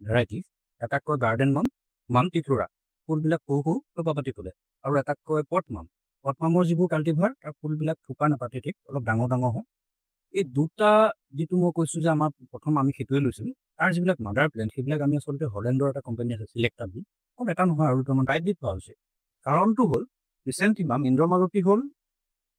Varieties এটাকৈ garden মাম মাম ত্ৰিপুৰা ফুলবিলাক সৰু থোপাপাতি ফুলে আৰু এটাকৈ পটমামৰ যিবোৰ কাল্টিভাৰ তাৰ ফুলবিলাক থোপা নাপাতি ঠিক অলপ ডাঙৰ হয় এই দুটা যিটো মই কৈছোঁ যে আমাৰ প্ৰথম আমি সেইটোৱে লৈছিলোঁ তাৰ যিবিলাক মাদাৰ প্লেণ্ট সেইবিলাক আমি আচলতে হলেণ্ডৰ এটা কোম্পানী আছে চিলেক্টাৰ বুলি এটা নহয় আৰু দুটামান টাইপবিধ পোৱা হৈছে কাৰণটো হ'ল ৰিচেণ্টলি ইন্দ্ৰমালতী হ'ল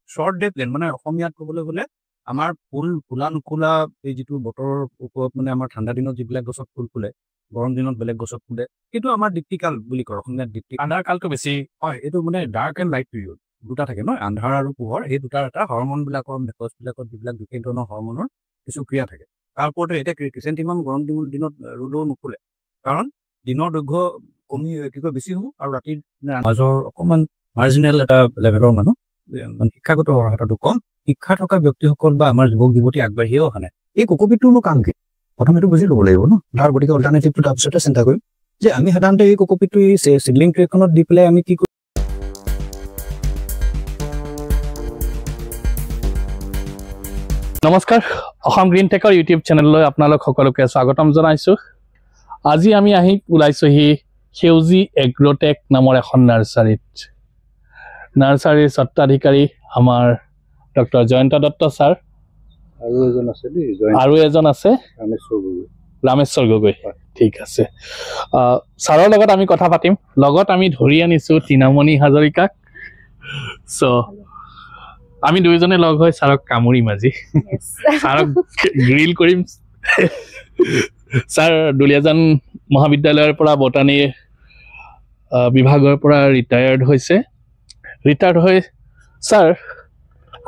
শ্বৰ্ট ডে প্লেণ্ট মানে অসমীয়াত ক'বলৈ গ'লে আমাৰ ফুল ফুলা নুফুলা এই যিটো বতৰৰ ওপৰত মানে আমাৰ ঠাণ্ডা দিনত যিবিলাক গছত ফুল ফুলে গৰম দিনত বেলেগ গছত ফুলে সেইটো আমাৰ ডিপ্টিকাল বুলি কয় অসমীয়াত ডিপ্টিক আন্ধাৰ কালটো বেছি হয় এইটো মানে ডাৰ্ক এণ্ড লাইট পিৰিয়ড দুটা থাকে ন আন্ধাৰ আৰু পোহৰ এই দুটাৰ এটা হৰমনবিলাকৰ মেকজবিলাকত যিবিলাক বিশেষ ধৰণৰ হৰমনৰ কিছু ক্ৰিয়া থাকে তাৰ ওপৰতে এতিয়া ৰিচেণ্টলি গৰম দিনত ৰ'দো নুফুলে কাৰণ দিনৰ দৈৰ্ঘ্য কমি বেছি হ'ব আৰু ৰাতিৰ মাজৰ অকণমান মাৰ্জিনেল এটা লেভেলৰ মানুহ শিক্ষাগত অৰ্হতাটো কম শিক্ষা থকা ব্যক্তিসকল বা আমাৰ যুৱক যুৱতী আগবাঢ়িয়ে অহা নাই এই কোকোপিটটোনো কাম কি প্ৰথম এইটো বুজি ল'ব লাগিব ন তাৰ গতিকে অল্টাৰনেটিভটো তাৰপিছতে চিন্তা কৰিম যে আমি সাধাৰণতে এই কোকোপিটটো এই চিডলিং ট্ৰেখনত দি পেলাই আমি কি কৰিম নমস্কাৰ অসম গ্ৰীণ টেকৰ ইউটিউব চেনেললৈ আপোনালোক সকলোকে স্বাগতম জনাইছোঁ আজি আমি ওলাইছোঁহি সেউজী এগ্ৰটেক নামৰ এখন নাৰ্চাৰীৰ স্বত্বাধিকাৰী আমাৰ ডক্টৰ জয়ন্ত দত্ত ছাৰ আৰু এজন আছে ৰামেশ্বৰ গগৈ ঠিক আছে ছাৰৰ লগত আমি কথা পাতিম লগত আমি ধৰি আনিছোঁ তৃণমণি হাজৰিকাক আমি দুইজনে লগ হৈ ছাৰক কামুৰিম আজি ছাৰক গ্ৰিল কৰিম ছাৰ দুলীয়াজান মহাবিদ্যালয়ৰ পৰা বটানী বিভাগৰ পৰা ৰিটায়াৰ্ড হৈ ছাৰ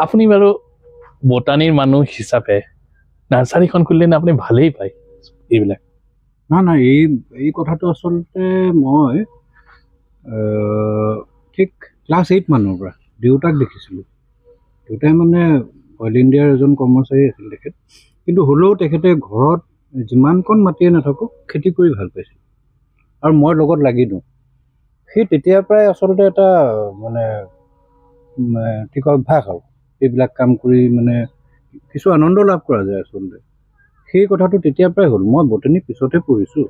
আপুনি বাৰু বটানীৰ মানুহ হিচাপে নাৰ্চাৰীখন খুলিলে আপুনি ভালেই পায় এইবিলাক না এই কথাটো আচলতে মই ঠিক ক্লাছ 8 মানৰ পৰা দেউতাক দেখিছিলোঁ দেউতাই মানে অইল ইণ্ডিয়াৰ এজন কৰ্মচাৰী আছিল তেখেত কিন্তু হ'লেও তেখেতে ঘৰত যিমানকণ মাটিয়ে নাথাকক খেতি কৰি ভাল পাইছিল আৰু মই লগত লাগি দিওঁ সেই তেতিয়াৰ পৰাই আচলতে এটা মানে ঠিক অভ্যাস আৰু এইবিলাক কাম কৰি মানে কিছু আনন্দ লাভ কৰা যায় আচলতে সেই কথাটো তেতিয়াৰ পৰাই হ'ল মই বটানী পিছতে পঢ়িছোঁ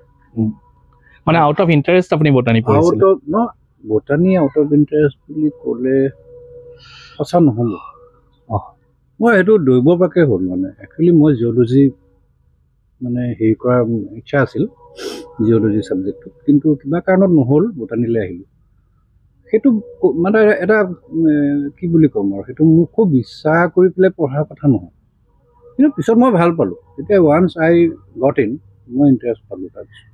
মানে আউট অফ ইণ্টাৰেষ্ট আপুনি বটানী পঢ়িছিল বটানী আউট অফ ইণ্টাৰেষ্ট বুলি ক'লে সঁচা নহ'ব মই সেইটো দৈৱবাকে হ'ল মানে একচুৱেলি মই জিঅ'লজি মানে হেৰি কৰাৰ ইচ্ছা আছিল জিঅ'লজি ছাবজেক্টটো কিন্তু কিবা কাৰণত নহ'ল বটানীলৈ আহিলোঁ সেইটো মানে এটা কি বুলি ক'ম আৰু সেইটো মোক খুব ইচ্ছা কৰি পেলাই পঢ়াৰ কথা নহয় কিন্তু পিছত মই ভাল পালোঁ এতিয়া ওৱান্স আই গট ইন মই ইণ্টাৰেষ্ট পালোঁ তাৰপিছত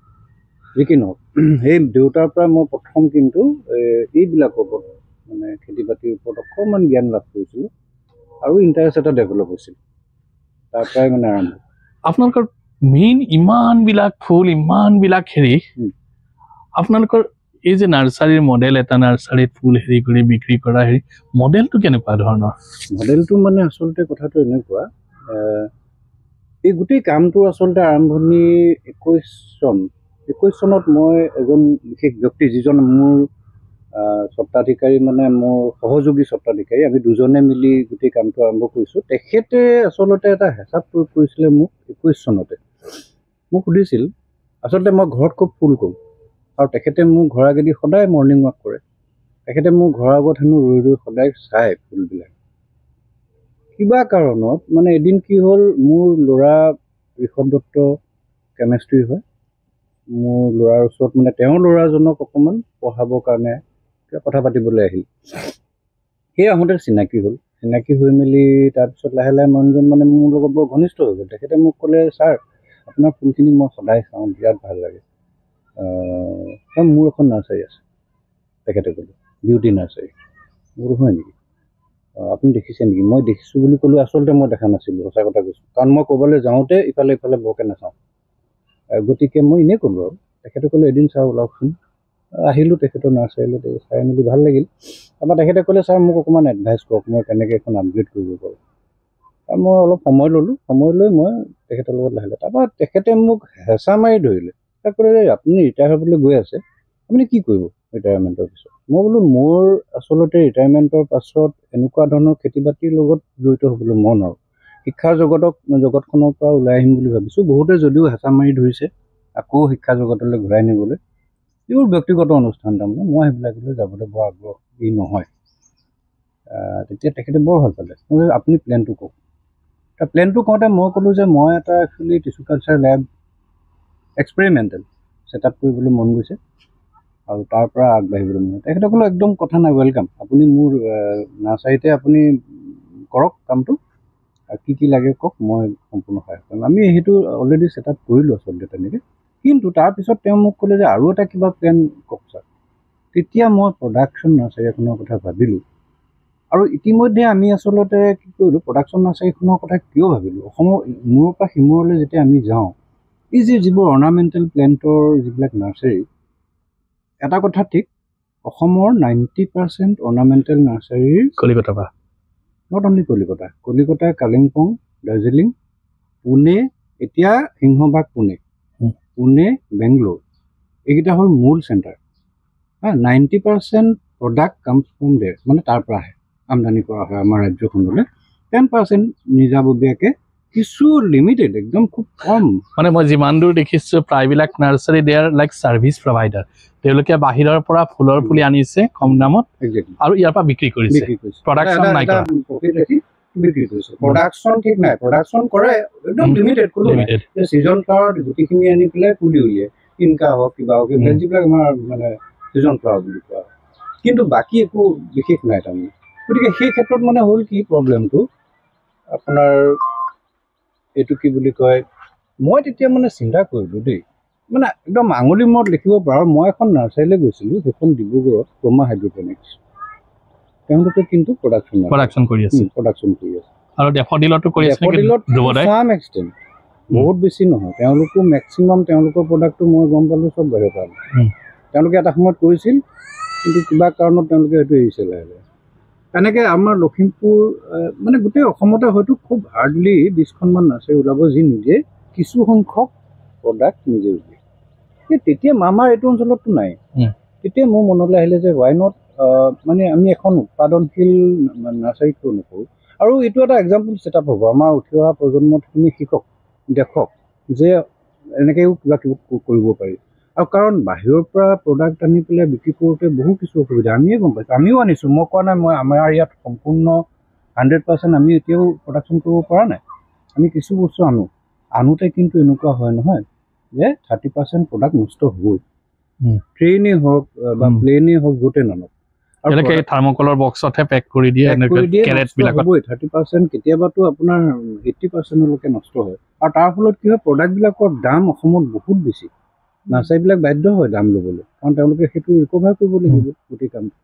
যি কি নহওক সেই দেউতাৰ পৰা মই প্ৰথম কিন্তু এইবিলাকৰ ওপৰত মানে খেতি বাতিৰ ওপৰত অকণমান জ্ঞান লাভ কৰিছিলোঁ আৰু ইণ্টাৰেষ্ট এটা ডেভেলপ হৈছিল তাৰ পৰাই মানে আৰম্ভ আপোনালোকৰ মেইন ইমানবিলাক ফুল ইমানবিলাক হেৰি আপোনালোকৰ এই যে নাৰ্চাৰীৰ মডেল এটা নাৰ্চাৰীত ফুল হেৰি কৰি বিক্ৰী কৰা হেৰি মডেলটো কেনেকুৱা ধৰণৰ মডেলটো মানে আচলতে কথাটো এনেকুৱা এই গোটেই কামটো আচলতে আৰম্ভণি 21 চনত মই এজন বিশেষ ব্যক্তি যিজন মোৰ স্বত্বাধিকাৰী মানে মোৰ সহযোগী স্বত্বাধিকাৰী আমি দুজনে মিলি গোটেই কামটো আৰম্ভ কৰিছোঁ তেখেতে আচলতে এটা হেঁচা প্ৰয়োগ কৰিছিলে মোক 21 চনতে মোক সুধিছিল আচলতে মই ঘৰত খুব ফুল কৰোঁ আৰু তেখেতে মোৰ ঘৰ আগেদি সদায় মৰ্ণিং ৱাক কৰে তেখেতে মোৰ ঘৰৰ আগত হেনো ৰৈ সদায় চায় ফুলবিলাক কিবা কাৰণত মানে এদিন কি হ'ল মোৰ ল'ৰা ঋষভ দত্ত কেমেষ্ট্ৰি হয় মোৰ ল'ৰাৰ ওচৰত মানে তেওঁৰ ল'ৰাজনক অকণমান পঢ়াবৰ কাৰণে কথা পাতিবলৈ আহিল সেই আহোঁতে চিনাকি হৈ মেলি তাৰপিছত লাহে লাহে মানুহজন মানে মোৰ লগত বৰ ঘনিষ্ঠ হৈ গ'ল তেখেতে মোক ক'লে ছাৰ আপোনাৰ ফুলখিনি মই সদায় চাওঁ বিৰাট ভাল লাগে মোৰ এখন নাৰ্চাৰী আছে তেখেতে ক'লে বিউটি নাৰ্চাৰী মোৰ হয় নেকি আপুনি দেখিছে নেকি মই দেখিছোঁ বুলি ক'লোঁ আচলতে মই দেখা নাছিলোঁ সঁচা কথা কৈছোঁ কাৰণ মই ক'বলৈ যাওঁতে ইফালে বৰকৈ নাচাওঁ গতিকে মই এনেই ক'লোঁ আৰু তেখেতে ক'লে এদিন ছাৰ ওলাওকচোন আহিলোঁ তেখেতৰ নাৰ্চাৰীলৈ চাই মেলি ভাল লাগিল তাৰপৰা তেখেতে ক'লে ছাৰ মোক অকণমান এডভাইচ কৰক মই কেনেকৈ এখন আপগ্ৰেড কৰিব পাৰোঁ আৰু মই অলপ সময় ল'লোঁ সময় লৈ মই তেখেতৰ লগত লাহিলোঁ তাৰপৰা তেখেতে মোক হেঁচা মাৰি ধৰিলে ক'লে আপুনি ৰিটায়াৰ হ'বলৈ গৈ আছে আপুনি কি কৰিব ৰিটায়াৰমেণ্টৰ পিছত মই বোলো মোৰ আচলতে ৰিটায়াৰমেণ্টৰ পাছত এনেকুৱা ধৰণৰ খেতি বাতিৰ লগত জড়িত হ'বলৈ মন আৰু শিক্ষাৰ জগতখনৰ পৰা ওলাই আহিম বুলি ভাবিছোঁ বহুতে যদিও হেঁচা মাৰি ধৰিছে আকৌ শিক্ষা জগতলৈ ঘূৰাই নিবলৈ এইবোৰ ব্যক্তিগত অনুষ্ঠান তাৰমানে মই সেইবিলাকলৈ যাবলৈ বৰ আগ্ৰহী নহয় তেতিয়া তেখেতে বৰ ভাল পালে আপুনি প্লেনটো কওক প্লেনটো কওঁতে মই ক'লোঁ যে মই এটা একচুৱেলি টিচু কালচাৰ লেব এক্সপেৰিমেণ্টেল ছেটআপ কৰিবলৈ মন গৈছে আৰু তাৰ পৰা আগবাঢ়িবলৈ মন তেখেতে ক'লে একদম কথা নাই ৱেলকাম আপুনি মোৰ নাৰ্চাৰীতে আপুনি কৰক কামটো আৰু কি লাগে কওক মই সম্পূৰ্ণ সহায় কৰিম আমি সেইটো অলৰেডি ছেটআপ কৰিলোঁ আচলতে তেনেকৈ কিন্তু তাৰপিছত তেওঁ মোক ক'লে যে আৰু এটা কিবা প্লেন কওক ছাৰ তেতিয়া মই প্ৰডাকশ্যন নাৰ্চাৰী এখনৰ কথা ভাবিলোঁ আৰু ইতিমধ্যে আমি আচলতে কি কৰিলোঁ প্ৰডাকশ্যন নাৰ্চাৰীখনৰ কথা কিয় ভাবিলোঁ অসমৰ মূৰৰ পৰা সিমূৰলৈ যেতিয়া আমি যাওঁ এই যিবোৰ অৰ্নামেণ্টেল প্লেণ্টৰ যিবিলাক নাৰ্চাৰী এটা কথা ঠিক অসমৰ 90% অৰ্নামেণ্টেল নাৰ্চাৰীৰ কলিকতাৰ পৰা নট অনলি কলিকতা কালিম্পং দাৰ্জিলিং পুনে এতিয়া সিংহভাগ পুনে বেংগলোৰ এইকেইটা হ'ল মূল চেণ্টাৰ 90% প্ৰডাক্ট কামছ ফ্ৰম দেৰ মানে তাৰ পৰা আহে আমদানি কৰা হয় আমাৰ ৰাজ্যখনলৈ 10% নিজাববীয়াকৈ কিছু লিমিটেড একদম খুব কম মানে মই যিমান দূৰ দেখিছোঁ প্ৰায়বিলাক nursery they are like service provider তেওঁলোকে বাহিৰৰ পৰা ফুলৰ পুলি আনিছে কম দামত আৰু ইয়াৰ পৰা বিক্ৰী কৰিছে প্ৰডাকশ্যন নাই কৰা প্ৰডাকশ্যন ঠিক নাই প্ৰডাকশ্যন কৰে একদম লিমিটেড ছিজন ফ্লাৱাৰ গুটিখিনি আনি পেলাই পুলি উলিয়াই ইনকা হওক কিবা হওক এইবিলাক যিবিলাক আমাৰ মানে ছিজন ফ্লাৱাৰ বুলি কোৱা হয় কিন্তু বাকী একো বিশেষ নাই তাৰমানে গতিকে সেই ক্ষেত্ৰত মানে হ'ল কি প্ৰব্লেমটো আপোনাৰ এইটো কি বুলি কয় মই তেতিয়া মানে চিন্তা কৰিলোঁ দেই মানে একদম আঙুলি মূৰত লিখিব পাৰোঁ মই এখন নাৰ্চাৰীলৈ গৈছিলোঁ সেইখন ডিব্ৰুগড়ত ক্ৰমা হাইড্ৰপনিক্স তেওঁলোকে কিন্তু প্ৰডাকশ্যন কৰি আছে আৰু ডেফডিলতো কৰি আছে চাম এক্সটেণ্ট বহুত বেছি নহয় তেওঁলোকো মেক্সিমাম তেওঁলোকৰ প্ৰডাক্টটো মই গম পালোঁ চব বাহিৰৰ পৰা তেওঁলোকে এটা সময়ত কৰিছিল কিন্তু কিবা কাৰণত তেওঁলোকে সেইটো এৰিছে লাহে লাহে তেনেকৈ আমাৰ লখিমপুৰ মানে গোটেই অসমতে হয়তো খুব হাৰ্ডলি 20খনমান নাৰ্চাৰী ওলাব যি নিজে কিছু সংখ্যক প্ৰডাক্ট নিজে উলিয়াই তেতিয়া আমাৰ এইটো অঞ্চলততো নাই তেতিয়া মোৰ মনলৈ আহিলে যে ৱাই নট মানে আমি এখন উৎপাদনশীল নাৰ্চাৰী কিয় নকৰোঁ আৰু এইটো এটা এক্সাম্পল ছেটআপ হ'ব আমাৰ উঠি অহা প্ৰজন্মখিনি শিকক দেখক যে এনেকৈও কিবা কিবি কৰিব পাৰি আৰু কাৰণ বাহিৰৰ পৰা প্ৰডাক্ট আনি পেলাই বিক্ৰী কৰোঁতে বহু কিছু অসুবিধা আমিয়ে গম পাইছোঁ আমিও আনিছোঁ মই কোৱা নাই মই আমাৰ ইয়াত সম্পূৰ্ণ 100% আমি এতিয়াও প্ৰডাকশ্যন কৰিব পৰা নাই আমি কিছু বস্তু আনোতে কিন্তু এনেকুৱা হয় নহয় যে 30% প্ৰডাক্ট নষ্ট হ'বই ট্ৰেইনেই হওক বা প্লেনেই হওক য'তে নানক আৰু থাৰ্মকলৰ বক্সতহে পেক কৰি দিয়ে 30% কেতিয়াবাতো আপোনাৰ 80%লৈকে নষ্ট হয় আৰু তাৰ ফলত কি হয় প্ৰডাক্টবিলাকৰ দাম অসমত বহুত বেছি নাৰ্চাৰীবিলাক বাধ্য হয় দাম ল'বলৈ কাৰণ তেওঁলোকে সেইটো ৰিকভাৰ কৰিব লাগিব গোটেই কামটো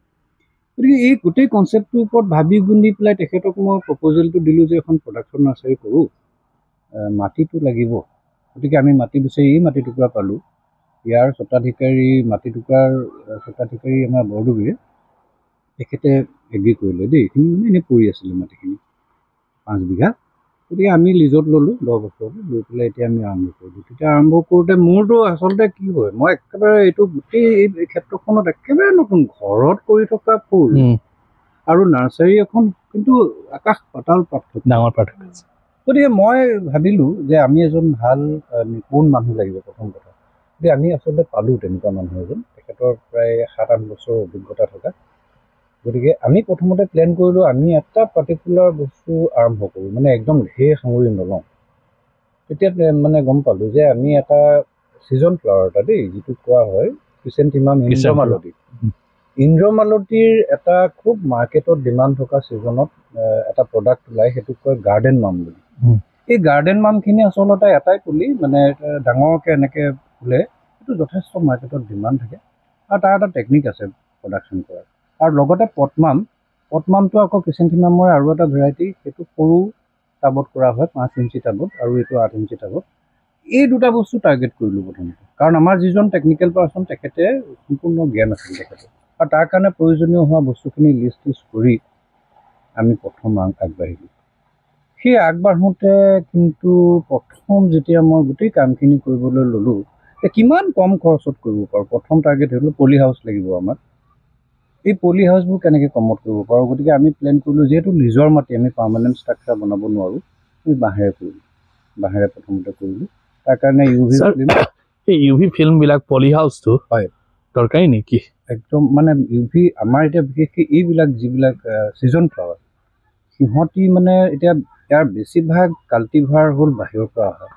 গতিকে এই গোটেই কনচেপ্টটোৰ ওপৰত ভাবি গুণি পেলাই তেখেতক মই প্ৰপ'জেলটো দিলোঁ যে এখন প্ৰডাকশ্যন নাৰ্চাৰী কৰোঁ মাটিটো লাগিব গতিকে আমি মাটি বিচাৰি এই মাটি টুকুৰা পালোঁ ইয়াৰ মাটি টুকুৰাৰ স্বত্বাধিকাৰী আমাৰ বৰদুবীয়ে তেখেতে এগ্ৰি কৰিলে দেই এইখিনি মানে এনেই পৰি আছিলে মাটিখিনি 5 বিঘা গতিকে আমি লিজত ল'লোঁ 10 বছৰলৈ লৈ পেলাই এতিয়া আমি আৰম্ভ কৰিলোঁ তেতিয়া আৰম্ভ কৰোঁতে মোৰতো আচলতে কি হয় মই একেবাৰে এইটো গোটেই এই ক্ষেত্ৰখনত একেবাৰে নতুন ঘৰত কৰি থকা ফুল আৰু নাৰ্চাৰী এখন কিন্তু আকাশ পাতাল পাৰ্থক্য ডাঙৰ পাৰ্থক্য আছে গতিকে মই ভাবিলোঁ যে আমি এজন ভাল নিপুণ মানুহ লাগিব প্ৰথম কথা গতিকে আমি আচলতে পালোঁ তেনেকুৱা মানুহ এজন তেখেতৰ প্ৰায় 7-8 বছৰ অভিজ্ঞতা থকা গতিকে আমি প্ৰথমতে প্লেন কৰিলোঁ আমি এটা পাৰ্টিকুলাৰ বস্তু আৰম্ভ কৰোঁ মানে একদম ঢেৰ সামৰি নলওঁ তেতিয়া মানে গম পালোঁ যে আমি এটা ছিজন ফ্লাৱাৰ এটা দেই যিটো কোৱা হয় ক্ৰিচেণ্টিমাম ইন্দ্ৰমালতীৰ এটা খুব মাৰ্কেটত ডিমাণ্ড থকা ছিজনত এটা প্ৰডাক্ট ওলায় সেইটোক কয় গাৰ্ডেন মাম বুলি এই গাৰ্ডেন মামখিনি আচলতে এটাই পুলি মানে ডাঙৰকৈ এনেকৈ ফুলে সেইটো যথেষ্ট মাৰ্কেটত ডিমাণ্ড থাকে আৰু তাৰ এটা টেকনিক আছে প্ৰডাকশ্যন কৰাৰ আৰু লগতে পটমামটো আকৌ ক্ৰিচেণ্টিমামৰ আৰু এটা ভেৰাইটি সেইটো সৰু টাবত কৰা হয় 5 ইঞ্চি টাবত আৰু এইটো 8 ইঞ্চি টাবত এই দুটা বস্তু টাৰ্গেট কৰিলোঁ প্ৰথমতে কাৰণ আমাৰ যিজন টেকনিকেল পাৰ্চন তেখেতে সম্পূৰ্ণ জ্ঞান আছিল তেখেতে আৰু তাৰ কাৰণে প্ৰয়োজনীয় হোৱা বস্তুখিনি লিষ্ট কৰি আমি প্ৰথম আগবাঢ়িলোঁ সেই আগবাঢ়োঁতে কিন্তু প্ৰথম যেতিয়া মই গোটেই কামখিনি কৰিবলৈ ল'লোঁ কিমান কম খৰচত কৰিব পাৰোঁ প্ৰথম টাৰ্গেট হ'ল পলি হাউচ লাগিব আমাক এই পলি হাউচবোৰ কেনেকৈ কমত কৰিব পাৰোঁ গতিকে আমি প্লেন কৰিলোঁ যিহেতু নিজৰ মাটি আমি পাৰ্মানেণ্ট ষ্ট্ৰাকচাৰ বনাব নোৱাৰোঁ আমি বাঁহেৰে প্ৰথমতে কৰিলোঁ তাৰ কাৰণে UV ফিল্ম এই ইউভি ফিল্মবিলাক পলি হাউচটো হয় দৰকাৰী নেকি একদম মানে ইউভি আমাৰ এতিয়া বিশেষকৈ এইবিলাক যিবিলাক ছিজন ফ্লাৱাৰ সিহঁতি মানে এতিয়া ইয়াৰ বেছিভাগ কাল্টিভাৰ হ'ল বাহিৰৰ পৰা অহা